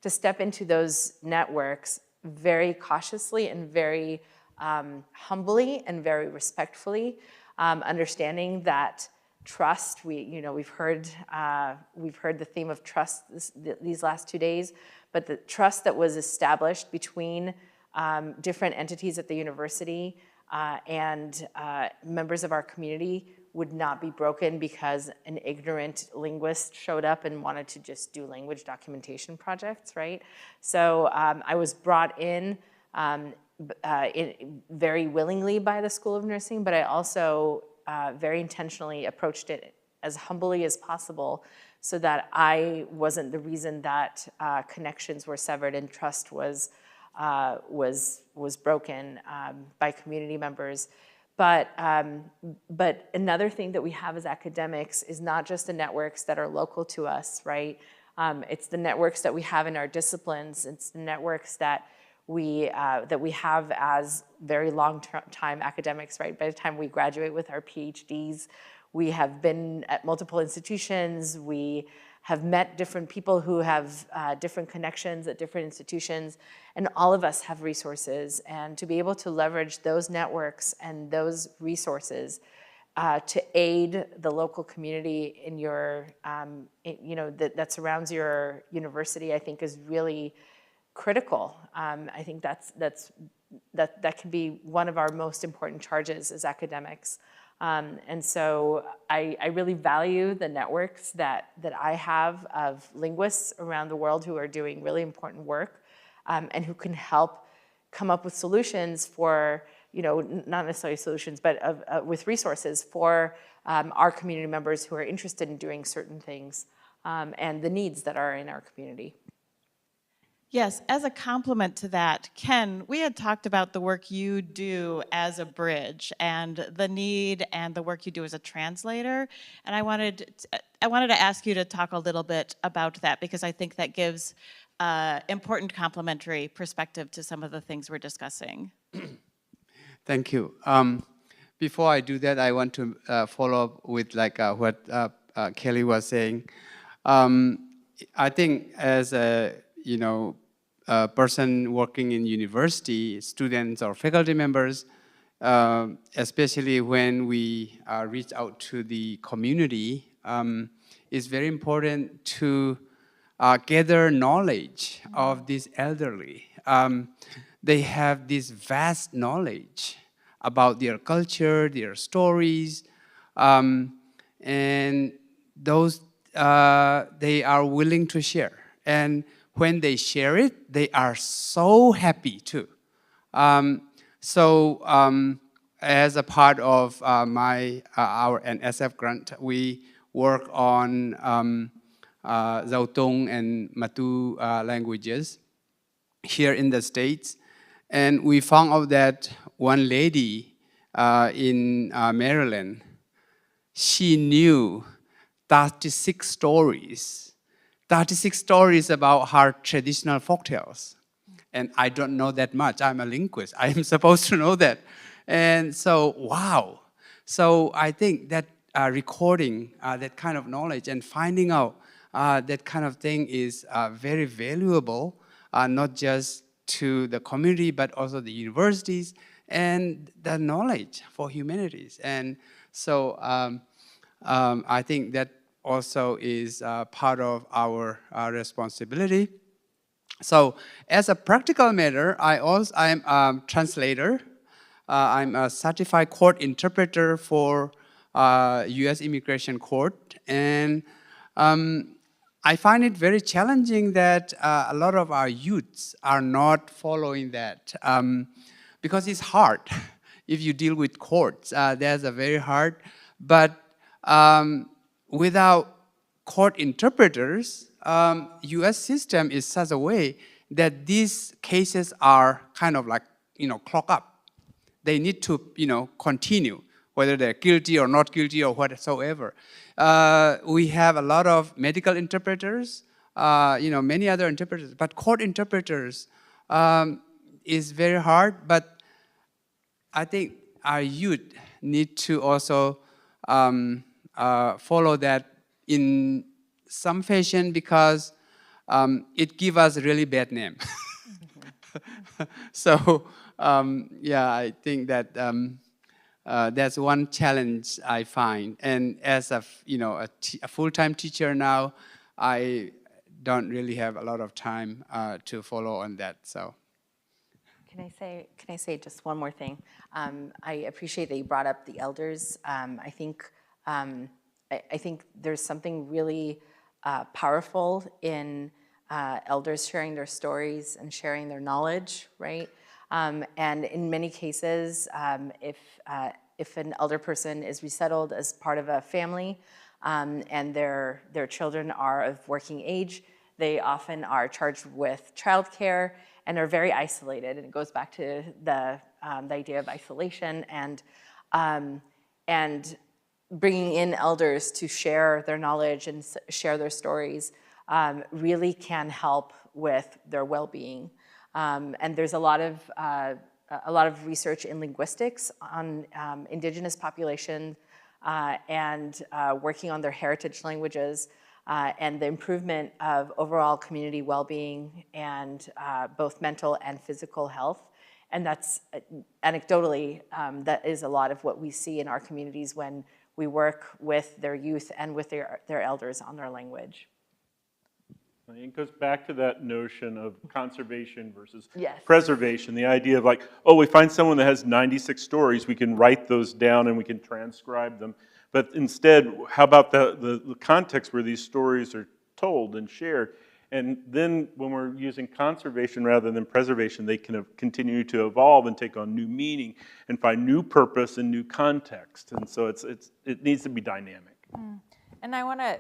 to step into those networks very cautiously and very humbly and very respectfully, understanding that trust, we've heard the theme of trust these last 2 days, but the trust that was established between different entities at the university and members of our community would not be broken because an ignorant linguist showed up and wanted to just do language documentation projects, right? So I was brought in very willingly by the School of Nursing, but I also very intentionally approached it as humbly as possible so that I wasn't the reason that connections were severed and trust was broken by community members. But another thing that we have as academics is not just the networks that are local to us, right? It's the networks that we have in our disciplines. It's the networks that we have as very long-time academics, right? By the time we graduate with our PhDs, we have been at multiple institutions. We have met different people who have different connections at different institutions, and all of us have resources. And to be able to leverage those networks and those resources to aid the local community in your, that surrounds your university, I think is really critical. I think that can be one of our most important charges as academics. And so I really value the networks that I have of linguists around the world who are doing really important work and who can help come up with solutions for, not necessarily solutions, but with resources for our community members who are interested in doing certain things and the needs that are in our community. Yes, as a complement to that, Ken, we had talked about the work you do as a bridge and the need and the work you do as a translator. And I wanted to ask you to talk a little bit about that because I think that gives important complementary perspective to some of the things we're discussing. Thank you. Before I do that, I want to follow up with what Kelly was saying. I think as a person working in university, students or faculty members, especially when we reach out to the community, it's very important to gather knowledge of these elderly. They have this vast knowledge about their culture, their stories, and those they are willing to share. And when they share it, they are so happy too. As a part of our NSF grant, we work on Zautung and Matu languages here in the States. And we found out that one lady in Maryland, she knew 36 stories about her traditional folktales. And I don't know that much. I'm a linguist. I am supposed to know that. And so, wow. So I think that recording that kind of knowledge and finding out that kind of thing is very valuable, not just to the community, but also the universities and the knowledge for humanities. And so I think that also is part of our responsibility. So as a practical matter, I'm a translator. I'm a certified court interpreter for US Immigration Court. And I find it very challenging that a lot of our youths are not following that because it's hard. If you deal with courts, that's a very hard. But without court interpreters, U.S. system is such a way that these cases are kind of like, clock up. They need to, continue, whether they're guilty or not guilty or whatsoever. We have a lot of medical interpreters, many other interpreters, but court interpreters is very hard. But I think our youth need to also follow that in some fashion because it gives us a really bad name. So I think that that's one challenge I find. And as a full-time teacher now, I don't really have a lot of time to follow on that. So. Can I say just one more thing? I appreciate that you brought up the elders. I think I think there's something really powerful in elders sharing their stories and sharing their knowledge, right? And in many cases, if an elder person is resettled as part of a family and their children are of working age, they often are charged with childcare and are very isolated. And it goes back to the idea of isolation and bringing in elders to share their knowledge and share their stories really can help with their well-being. And there's a lot of research in linguistics on indigenous populations and working on their heritage languages and the improvement of overall community well-being and both mental and physical health. And that's anecdotally, that is a lot of what we see in our communities when we work with their youth and with their elders on their language. It goes back to that notion of conservation versus Yes. preservation, the idea of like, oh, we find someone that has 96 stories, we can write those down and we can transcribe them. But instead, how about the context where these stories are told and shared? And then when we're using conservation rather than preservation, they can continue to evolve and take on new meaning and find new purpose and new context. And so it needs to be dynamic. And I want to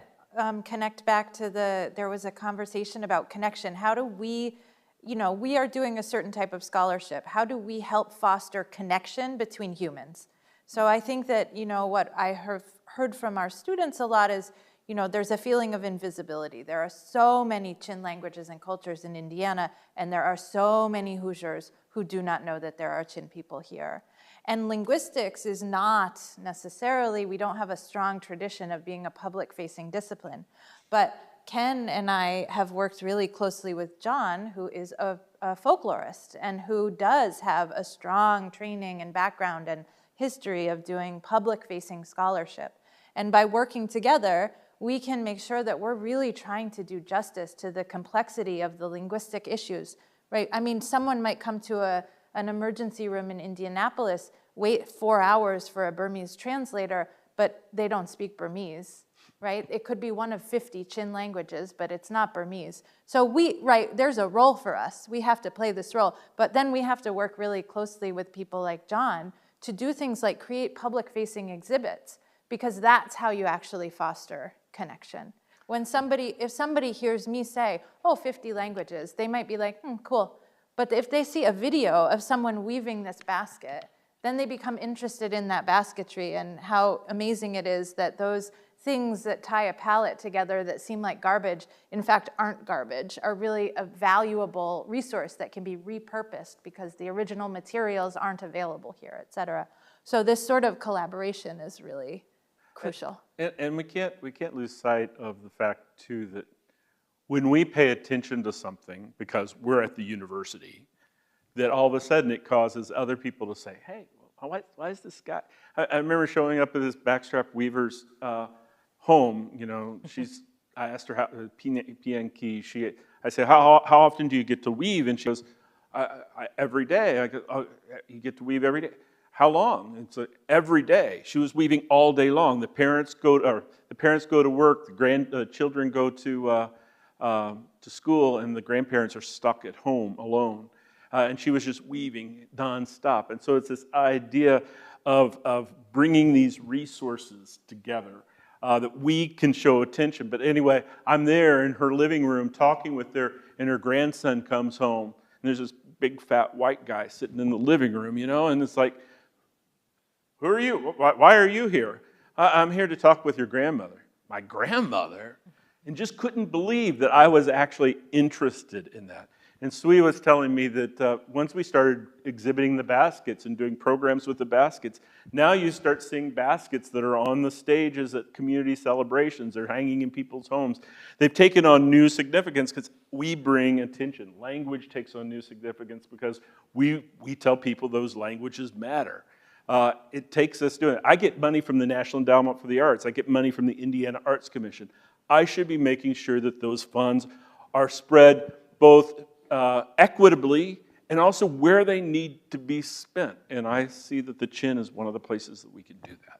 connect back to there was a conversation about connection. How do we, we are doing a certain type of scholarship. How do we help foster connection between humans? So I think that, what I have heard from our students a lot is, there's a feeling of invisibility. There are so many Chin languages and cultures in Indiana, and there are so many Hoosiers who do not know that there are Chin people here. And linguistics is not necessarily, we don't have a strong tradition of being a public-facing discipline. But Ken and I have worked really closely with John, who is a folklorist and who does have a strong training and background and history of doing public-facing scholarship. And by working together, we can make sure that we're really trying to do justice to the complexity of the linguistic issues, right? I mean, someone might come to an emergency room in Indianapolis, wait 4 hours for a Burmese translator, but they don't speak Burmese, right? It could be one of 50 Chin languages, but it's not Burmese. So there's a role for us. We have to play this role, but then we have to work really closely with people like John to do things like create public-facing exhibits, because that's how you actually foster connection. If somebody hears me say, 50 languages, they might be like, cool. But if they see a video of someone weaving this basket, then they become interested in that basketry and how amazing it is that those things that tie a palette together that seem like garbage, in fact aren't garbage, are really a valuable resource that can be repurposed because the original materials aren't available here, et cetera. So this sort of collaboration is really crucial. And we can't lose sight of the fact, too, that when we pay attention to something, because we're at the university, that all of a sudden it causes other people to say, hey, why is this guy? I remember showing up at this backstrap weaver's home. I asked her how, Pianki, I said, how often do you get to weave? And she goes, every day. I go, oh, you get to weave every day? How long? And so every day. She was weaving all day long. The parents go to work, the children go to school, and the grandparents are stuck at home alone. And she was just weaving nonstop. And so it's this idea of bringing these resources together that we can show attention. But anyway, I'm there in her living room talking with her, and her grandson comes home. And there's this big fat white guy sitting in the living room, and it's like, who are you? Why are you here? I'm here to talk with your grandmother. My grandmother? And just couldn't believe that I was actually interested in that. And Sui was telling me that once we started exhibiting the baskets and doing programs with the baskets, now you start seeing baskets that are on the stages at community celebrations. They're hanging in people's homes. They've taken on new significance because we bring attention. Language takes on new significance because we tell people those languages matter. It takes us doing it. I get money from the National Endowment for the Arts. I get money from the Indiana Arts Commission. I should be making sure that those funds are spread both equitably and also where they need to be spent. And I see that the Chin is one of the places that we can do that.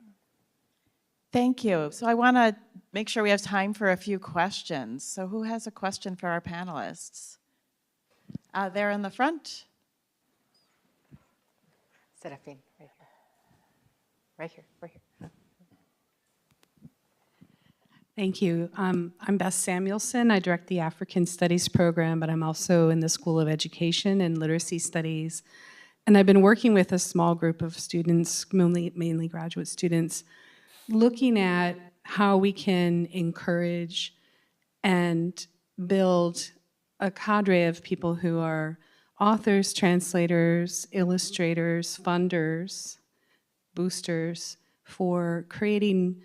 Thank you. So I want to make sure we have time for a few questions. So who has a question for our panelists? There in the front. Serafin, right here. Right here, right here. Thank you. I'm Beth Samuelson. I direct the African Studies program, but I'm also in the School of Education and Literacy Studies. And I've been working with a small group of students, mainly graduate students, looking at how we can encourage and build a cadre of people who are authors, translators, illustrators, funders, boosters for creating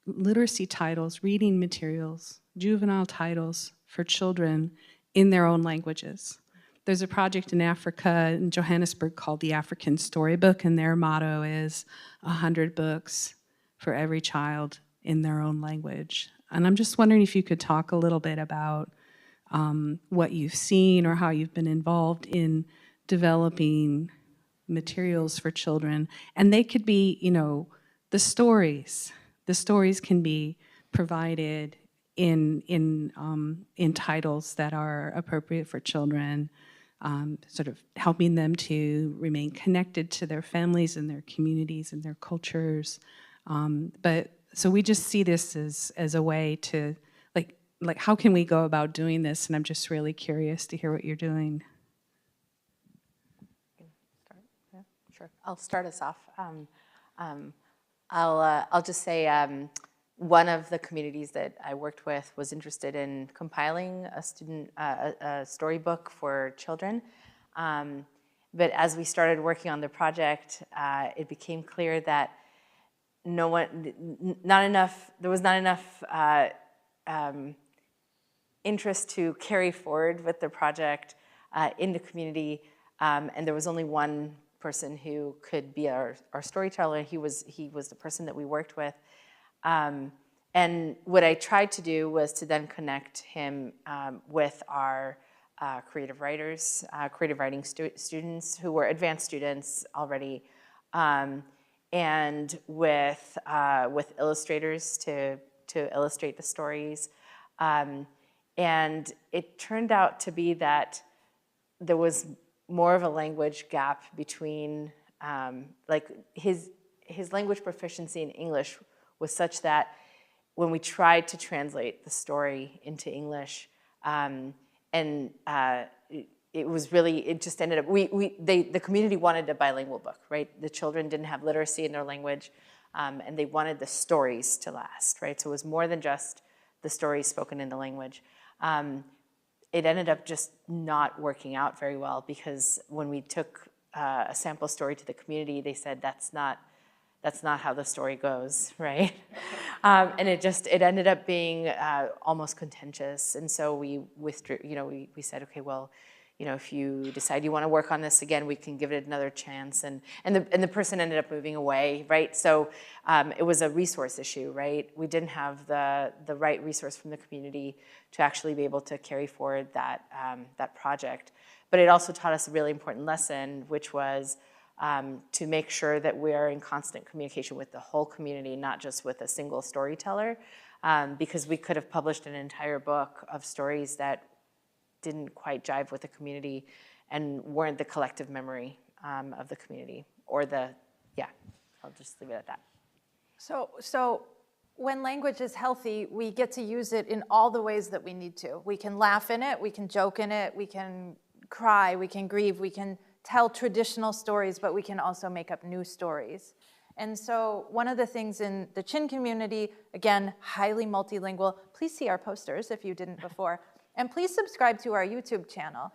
literacy titles, reading materials, juvenile titles for children in their own languages. There's a project in Africa, in Johannesburg, called the African Storybook, and their motto is 100 books for every child in their own language. And I'm just wondering if you could talk a little bit about what you've seen or how you've been involved in developing materials for children. And they could be, you know, the stories. The stories can be provided in titles that are appropriate for children, sort of helping them to remain connected to their families and their communities and their cultures. So we just see this as a way to, like how can we go about doing this? And I'm just really curious to hear what you're doing. Yeah, sure. I'll start us off. I'll just say one of the communities that I worked with was interested in compiling a storybook for children. But as we started working on the project, it became clear that there was not enough interest to carry forward with the project in the community, and there was only one person who could be our storyteller. He was the person that we worked with, and what I tried to do was to then connect him with our creative writers, creative writing students who were advanced students already, and with illustrators to illustrate the stories. And it turned out to be that there was more of a language gap between, like his language proficiency in English was such that when we tried to translate the story into English, it was really, it just ended up, the community wanted a bilingual book, right? The children didn't have literacy in their language, and they wanted the stories to last, right? So it was more than just the stories spoken in the language. It ended up just not working out very well because when we took a sample story to the community, they said that's not how the story goes, right? And it ended up being almost contentious, and so we withdrew. We said, okay, well, if you decide you want to work on this again, we can give it another chance. And the person ended up moving away, right? So it was a resource issue, right? We didn't have the right resource from the community to actually be able to carry forward that project. But it also taught us a really important lesson, which was to make sure that we are in constant communication with the whole community, not just with a single storyteller, because we could have published an entire book of stories that didn't quite jive with the community and weren't the collective memory of the community or I'll just leave it at that. So when language is healthy, we get to use it in all the ways that we need to. We can laugh in it, we can joke in it, we can cry, we can grieve, we can tell traditional stories, but we can also make up new stories. And so one of the things in the Chin community, again, highly multilingual, please see our posters if you didn't before, and please subscribe to our YouTube channel.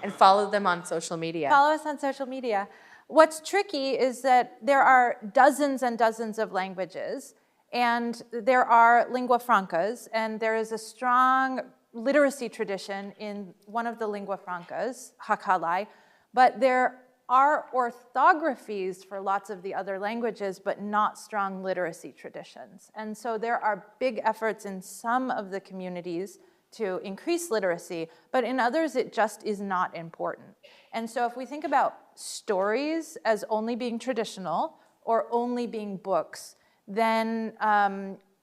And follow them on social media. Follow us on social media. What's tricky is that there are dozens and dozens of languages, and there are lingua francas, and there is a strong literacy tradition in one of the lingua francas, Hakalai, but there are orthographies for lots of the other languages, but not strong literacy traditions. And so there are big efforts in some of the communities to increase literacy, but in others it just is not important. And so if we think about stories as only being traditional or only being books, then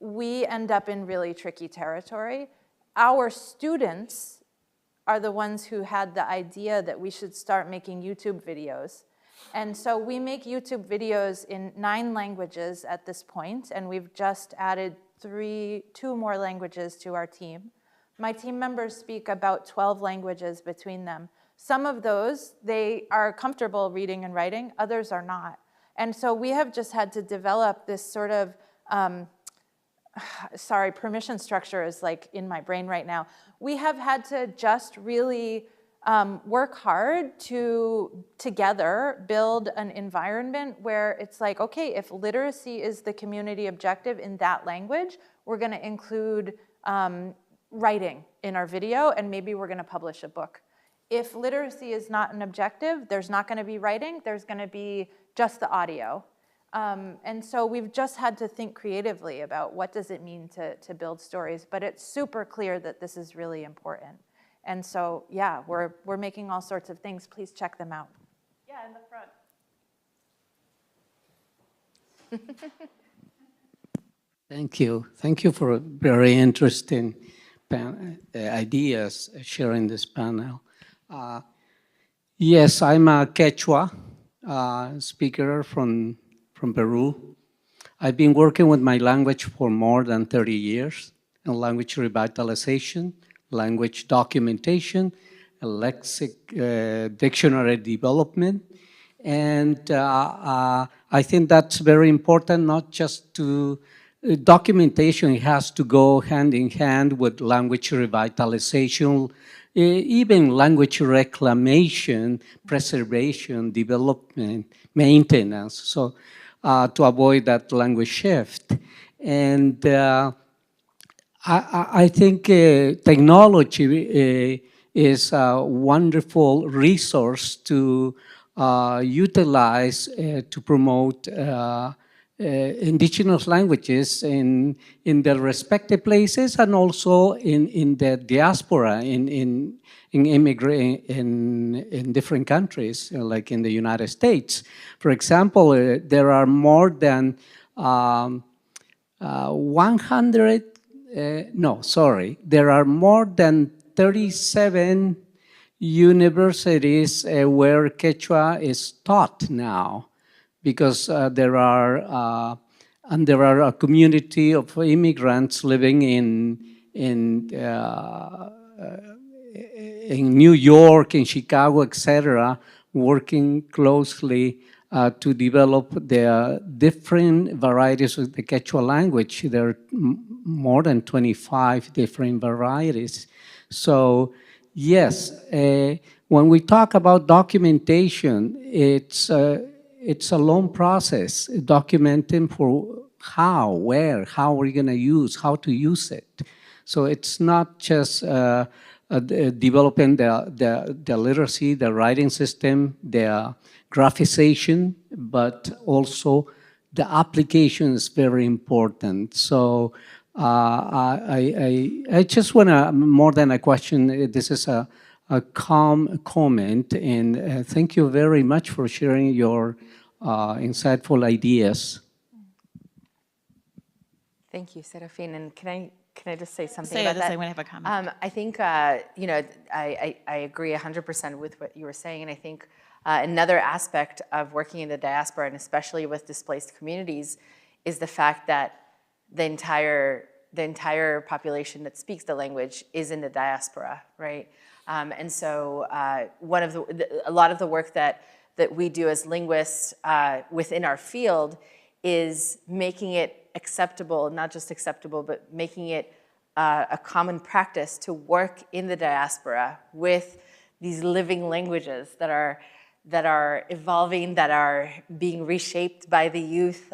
we end up in really tricky territory. Our students are the ones who had the idea that we should start making YouTube videos. And so we make YouTube videos in 9 languages at this point, and we've just added 2 more languages to our team. My team members speak about 12 languages between them. Some of those, they are comfortable reading and writing, others are not. And so we have just had to develop this sort of, sorry, permission structure is like in my brain right now. We have had to just really work hard to together build an environment where it's like, okay, if literacy is the community objective in that language, we're gonna include writing in our video, and maybe we're gonna publish a book. If literacy is not an objective, there's not gonna be writing, there's gonna be just the audio. And so we've just had to think creatively about what does it mean to build stories, but it's super clear that this is really important. And so, yeah, we're making all sorts of things. Please check them out. Yeah, in the front. Thank you. Thank you for very interesting ideas sharing this panel. Yes, I'm a Quechua speaker from Peru. I've been working with my language for more than 30 years in language revitalization, language documentation, lexic dictionary development. And I think that's very important, not just to documentation has to go hand in hand with language revitalization, even language reclamation, preservation, development, maintenance, so to avoid that language shift. And I think technology is a wonderful resource to utilize to promote indigenous languages in their respective places and also in the diaspora, in different countries, like in the United States. For example, there are more than there are more than 37 universities where Quechua is taught now, because there are a community of immigrants living in New York, in Chicago, etc., working closely to develop the different varieties of the Quechua language. There are more than 25 different varieties. So yes, when we talk about documentation, it's a long process, documenting for how, where, how we're gonna use, how to use it. So it's not just developing the literacy, the writing system, the graphization, but also the application is very important. So I just wanna, more than a question, this is a calm comment, and thank you very much for sharing your insightful ideas. Thank you, Serafin. And can I just say something Say about it, that? I want to have a comment. I think, you know, I agree 100% with what you were saying, and I think another aspect of working in the diaspora, and especially with displaced communities, is the fact that the entire population that speaks the language is in the diaspora, right? And so a lot of the work that we do as linguists within our field is making it acceptable, not just acceptable, but making it a common practice to work in the diaspora with these living languages that are evolving, that are being reshaped by the youth,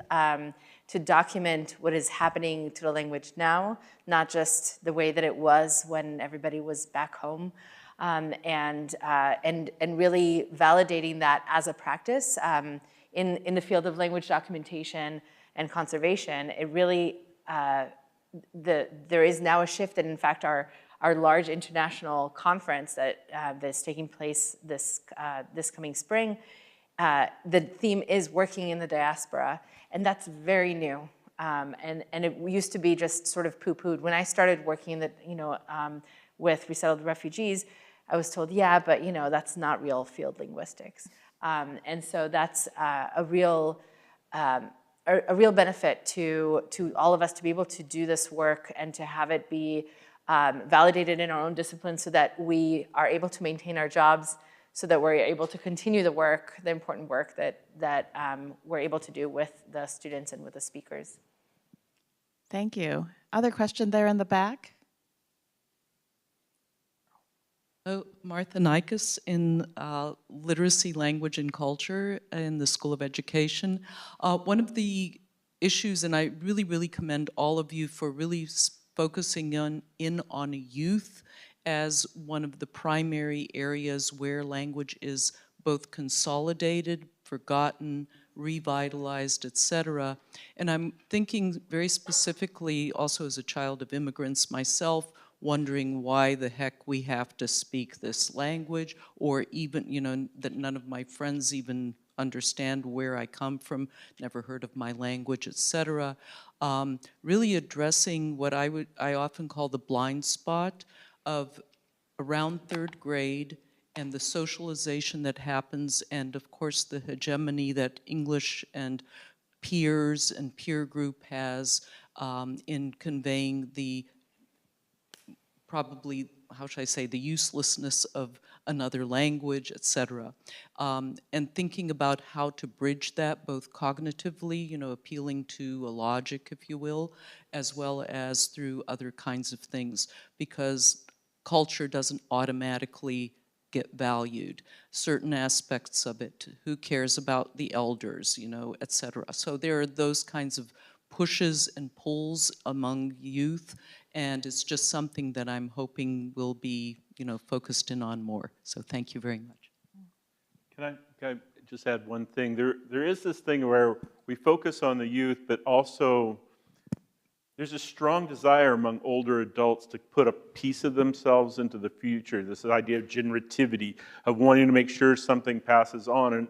to document what is happening to the language now, not just the way that it was when everybody was back home, and really validating that as a practice in the field of language documentation and conservation. It really, there is now a shift, and in fact our large international conference that's taking place this coming spring, the theme is working in the diaspora, and that's very new. And it used to be just sort of poo-pooed. When I started working in the, with resettled refugees, I was told, yeah, but that's not real field linguistics. And so that's a real benefit to all of us to be able to do this work and to have it be validated in our own discipline so that we are able to maintain our jobs, so that we're able to continue the work, the important work that we're able to do with the students and with the speakers. Thank you. Other question there in the back? Martha Nikas in Literacy, Language, and Culture in the School of Education. One of the issues, and I really, really commend all of you for really focusing in on youth as one of the primary areas where language is both consolidated, forgotten, revitalized, etc. And I'm thinking very specifically, also as a child of immigrants myself, wondering why the heck we have to speak this language, or even, that none of my friends even understand where I come from, never heard of my language, etc. Really addressing what I often call the blind spot of around third grade and the socialization that happens, and of course the hegemony that English and peers and peer group has in conveying the probably, how should I say, the uselessness of another language, etc. And thinking about how to bridge that both cognitively, appealing to a logic, if you will, as well as through other kinds of things, because culture doesn't automatically get valued. Certain aspects of it, who cares about the elders, etc. So there are those kinds of pushes and pulls among youth, and it's just something that I'm hoping will be, focused in on more. So thank you very much. Can I just add one thing? There is this thing where we focus on the youth, but also there's a strong desire among older adults to put a piece of themselves into the future, this idea of generativity, of wanting to make sure something passes on.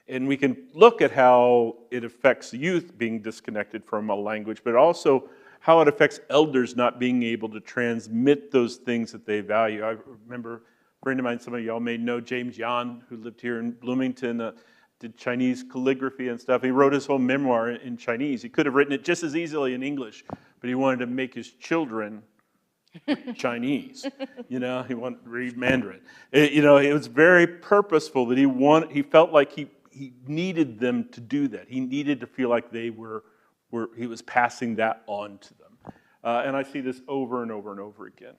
And we can look at how it affects youth being disconnected from a language, but also how it affects elders not being able to transmit those things that they value. I remember a friend of mine, some of y'all may know James Yan, who lived here in Bloomington, did Chinese calligraphy and stuff. He wrote his whole memoir in Chinese. He could have written it just as easily in English, but he wanted to make his children Chinese. He wanted to read Mandarin. It was very purposeful that he felt like he needed them to do that. He needed to feel like he was passing that on to them. And I see this over and over and over again.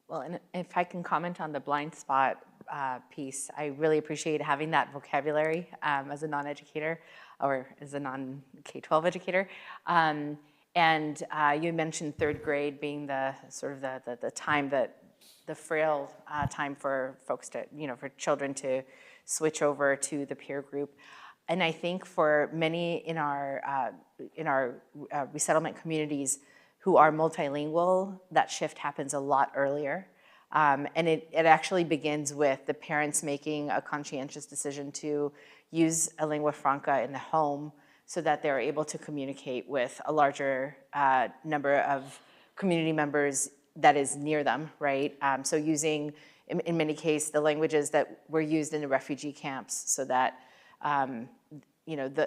Well, and if I can comment on the blind spot piece, I really appreciate having that vocabulary as a non-educator or as a non-K-12 educator. And you mentioned third grade being the sort of the time the frail time for folks to, for children to switch over to the peer group. And I think for many in our resettlement communities who are multilingual, that shift happens a lot earlier. And it actually begins with the parents making a conscientious decision to use a lingua franca in the home so that they're able to communicate with a larger number of community members that is near them, right? So using, in many cases, the languages that were used in the refugee camps so that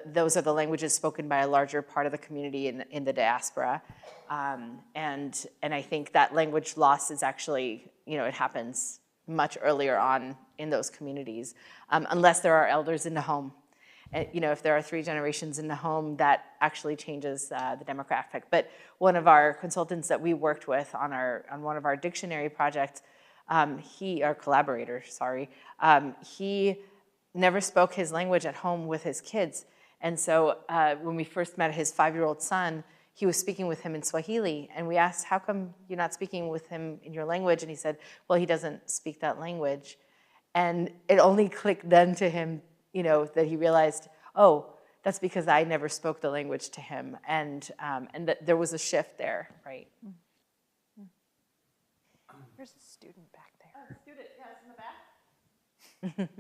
those are the languages spoken by a larger part of the community in the diaspora. And I think that language loss is actually, it happens much earlier on in those communities, unless there are elders in the home. If there are 3 generations in the home, that actually changes the demographic. But one of our consultants that we worked with on one of our dictionary projects, our collaborator, sorry, he never spoke his language at home with his kids. And so when we first met his 5-year-old son, he was speaking with him in Swahili. And we asked, how come you're not speaking with him in your language? And he said, well, he doesn't speak that language. And it only clicked then to him, that he realized, oh, that's because I never spoke the language to him. And that there was a shift there, right? There's a student back there. Student, yes, in the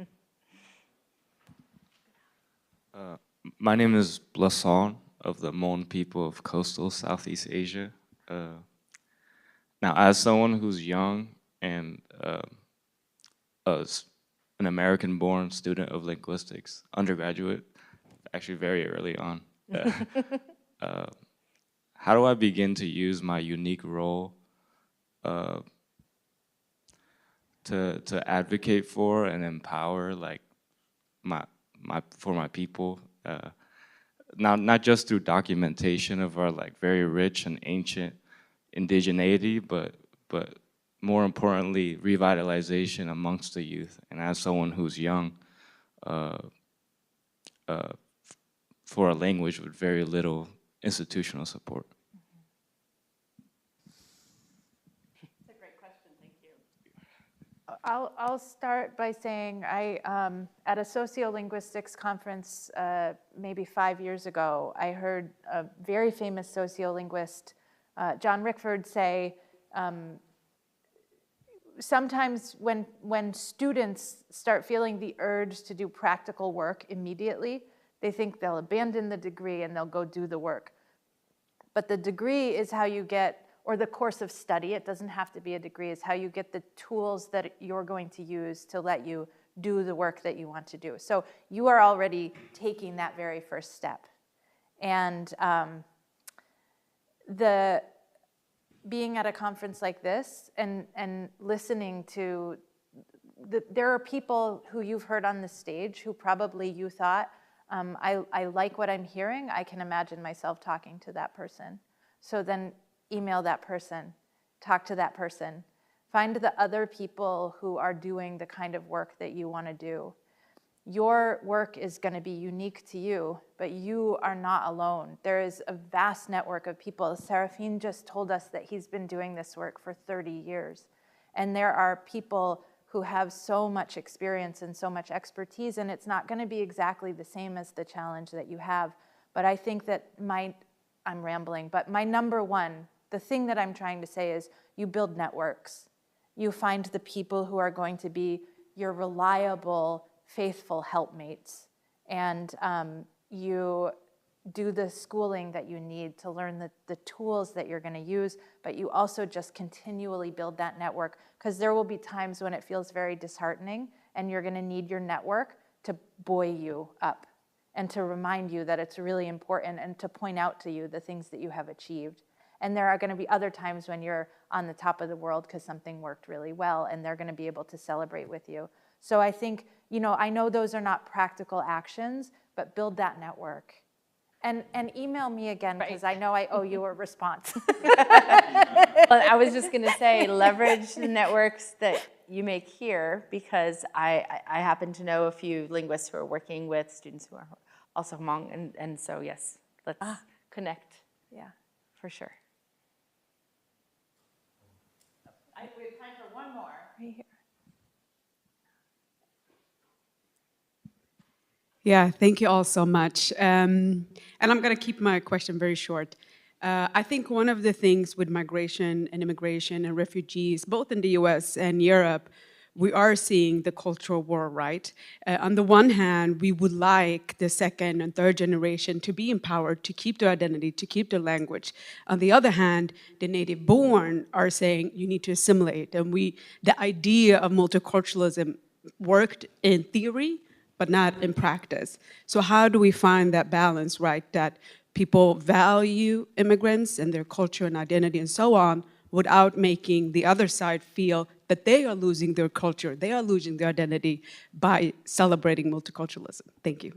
back. My name is Blason. of the Mon people of coastal Southeast Asia. Now, as someone who's young and an American-born student of linguistics, undergraduate, actually very early on, how do I begin to use my unique role to advocate for and empower like my people, not just through documentation of our like very rich and ancient indigeneity, but more importantly, revitalization amongst the youth. And as someone who's young, for a language with very little institutional support. That's a great question, thank you. I'll start by saying at a sociolinguistics conference maybe 5 years ago, I heard a very famous sociolinguist, John Rickford, say, sometimes when students start feeling the urge to do practical work immediately, they think they'll abandon the degree and they'll go do the work. But the degree is how you get, or the course of study, it doesn't have to be a degree, is how you get the tools that you're going to use to let you do the work that you want to do. So you are already taking that very first step. And being at a conference like this and listening to, there are people who you've heard on the stage who probably you thought, I like what I'm hearing, I can imagine myself talking to that person. So then email that person, talk to that person, find the other people who are doing the kind of work that you want to do. Your work is going to be unique to you, but you are not alone. There is a vast network of people. Serafin just told us that he's been doing this work for 30 years. And there are people who have so much experience and so much expertise, and it's not going to be exactly the same as the challenge that you have. But I think that I'm rambling, but my number one, the thing that I'm trying to say is you build networks. You find the people who are going to be your reliable, faithful helpmates, and you do the schooling that you need to learn the tools that you're going to use, but you also just continually build that network, because there will be times when it feels very disheartening and you're going to need your network to buoy you up and to remind you that it's really important and to point out to you the things that you have achieved. And there are going to be other times when you're on the top of the world because something worked really well, and they're going to be able to celebrate with you. So I think, I know those are not practical actions, but build that network. And email me again, because I know I owe you a response. Well, I was just going to say, leverage the networks that you make here, because I happen to know a few linguists who are working with students who are also Hmong, and so yes, let's connect. Yeah, for sure. We have time for one more. right here. Yeah, thank you all so much. And I'm going to keep my question very short. I think one of the things with migration and immigration and refugees, both in the US and Europe, we are seeing the cultural war, right? On the one hand, we would like the second and third generation to be empowered to keep their identity, to keep their language. On the other hand, the native born are saying you need to assimilate. And the idea of multiculturalism worked in theory, but not in practice. So how do we find that balance, right? That people value immigrants and their culture and identity and so on, without making the other side feel that they are losing their culture, they are losing their identity by celebrating multiculturalism. Thank you.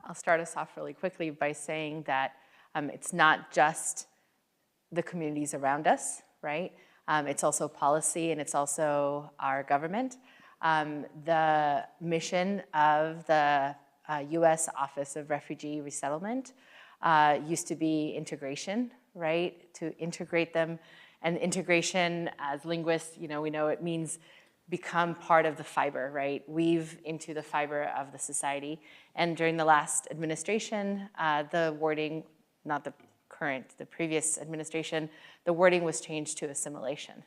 I'll start us off really quickly by saying that it's not just the communities around us, right? It's also policy, and it's also our government. The mission of the US Office of Refugee Resettlement used to be integration, right? To integrate them. And integration, as linguists, we know it means become part of the fiber, right? Weave into the fiber of the society. And during the last administration, the wording, not the current, the previous administration, the wording was changed to assimilation.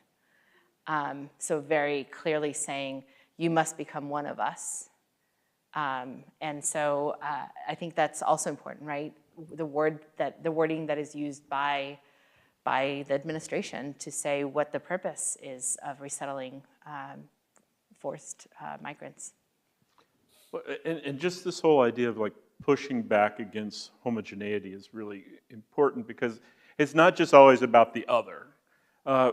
So very clearly saying, you must become one of us. And so I think that's also important, right? The wording that is used by the administration to say what the purpose is of resettling forced migrants. Well, and just this whole idea of like pushing back against homogeneity is really important because it's not just always about the other.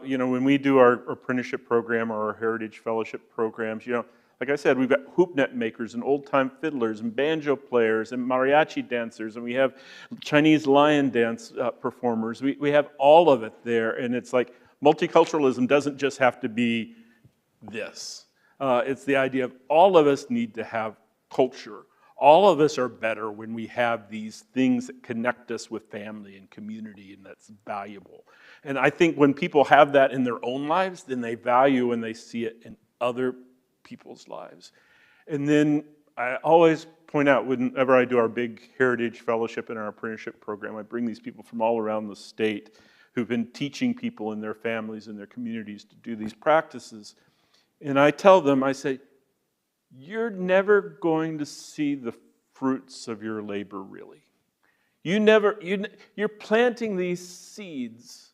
You know, when we do our apprenticeship program or our heritage fellowship programs, you know, like I said, we've got hoopnet makers and old-time fiddlers and banjo players and mariachi dancers, and we have Chinese lion dance performers. We have all of it there, and it's like multiculturalism doesn't just have to be this. It's the idea of all of us need to have culture. All of us are better when we have these things that connect us with family and community, and that's valuable. And I think when people have that in their own lives, then they value and they see it in other people's lives. And then I always point out, whenever I do our big heritage fellowship and our apprenticeship program, I bring these people from all around the state who've been teaching people in their families and their communities to do these practices. And I tell them, I say, you're never going to see the fruits of your labor, really. You're planting these seeds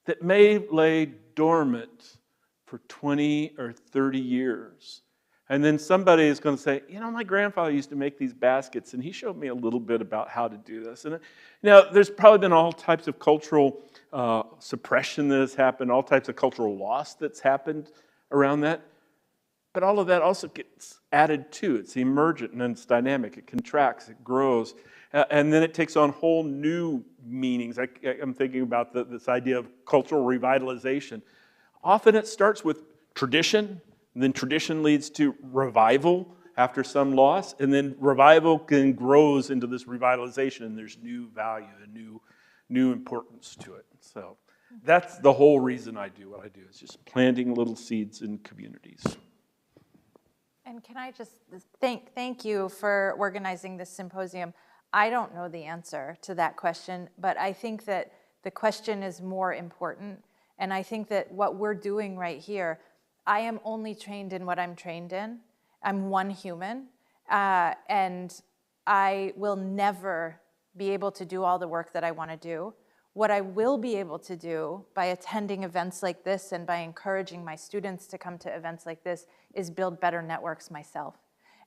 that may lay dormant for 20 or 30 years. And then somebody is going to say, you know, my grandfather used to make these baskets, and he showed me a little bit about how to do this. And now, there's probably been all types of cultural suppression that has happened, all types of cultural loss that's happened around that. But all of that also gets added to. It's emergent and it's dynamic. It contracts, it grows, and then it takes on whole new meanings. I'm thinking about this idea of cultural revitalization. Often it starts with tradition, and then tradition leads to revival after some loss, and then revival then grows into this revitalization, and there's new value and new importance to it. So that's the whole reason I do what I do, is just planting little seeds in communities. And can I just thank you for organizing this symposium. I don't know the answer to that question, but I think that the question is more important. And I think that what we're doing right here, I am only trained in what I'm trained in. I'm one human, and I will never be able to do all the work that I want to do. What I will be able to do by attending events like this and by encouraging my students to come to events like this is build better networks myself.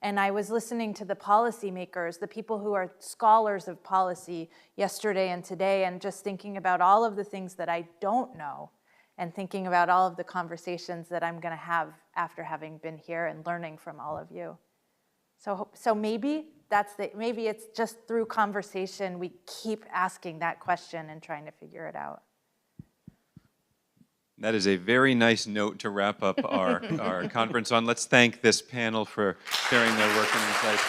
And I was listening to the policymakers, the people who are scholars of policy yesterday and today, and just thinking about all of the things that I don't know and thinking about all of the conversations that I'm going to have after having been here and learning from all of you. So maybe maybe it's just through conversation we keep asking that question and trying to figure it out. That is a very nice note to wrap up our conference on. Let's thank this panel for sharing their work and insights.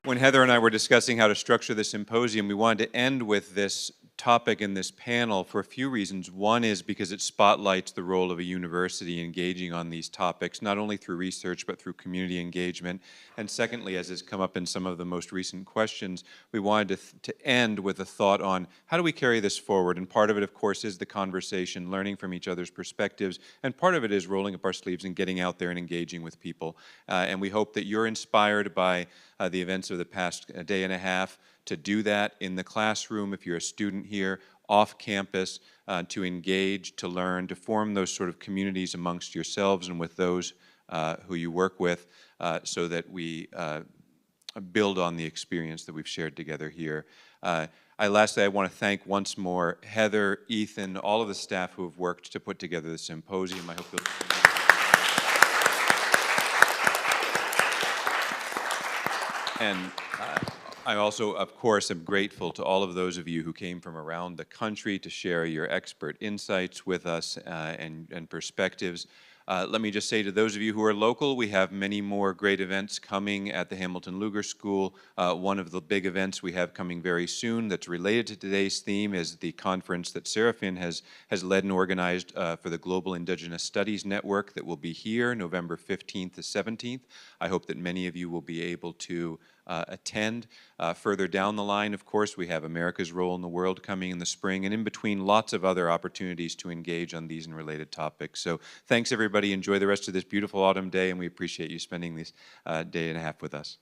When Heather and I were discussing how to structure the symposium, we wanted to end with this topic in this panel for a few reasons. One is because it spotlights the role of a university engaging on these topics, not only through research, but through community engagement. And secondly, as has come up in some of the most recent questions, we wanted to end with a thought on how do we carry this forward? And part of it, of course, is the conversation, learning from each other's perspectives, and part of it is rolling up our sleeves and getting out there and engaging with people. And we hope that you're inspired by the events of the past day and a half to do that in the classroom, if you're a student here, off campus, to engage, to learn, to form those sort of communities amongst yourselves and with those who you work with, so that we build on the experience that we've shared together here. Lastly, I want to thank once more Heather, Ethan, all of the staff who have worked to put together the symposium. I hope you'll... And I also, of course, am grateful to all of those of you who came from around the country to share your expert insights with us and perspectives. Let me just say to those of you who are local, we have many more great events coming at the Hamilton Luger School. One of the big events we have coming very soon that's related to today's theme is the conference that Seraphin has led and organized for the Global Indigenous Studies Network that will be here November 15th to 17th. I hope that many of you will be able to attend. Further down the line, of course, we have America's Role in the World coming in the spring, and in between, lots of other opportunities to engage on these and related topics. So thanks, everybody. everybody enjoy the rest of this beautiful autumn day, and we appreciate you spending this day and a half with us.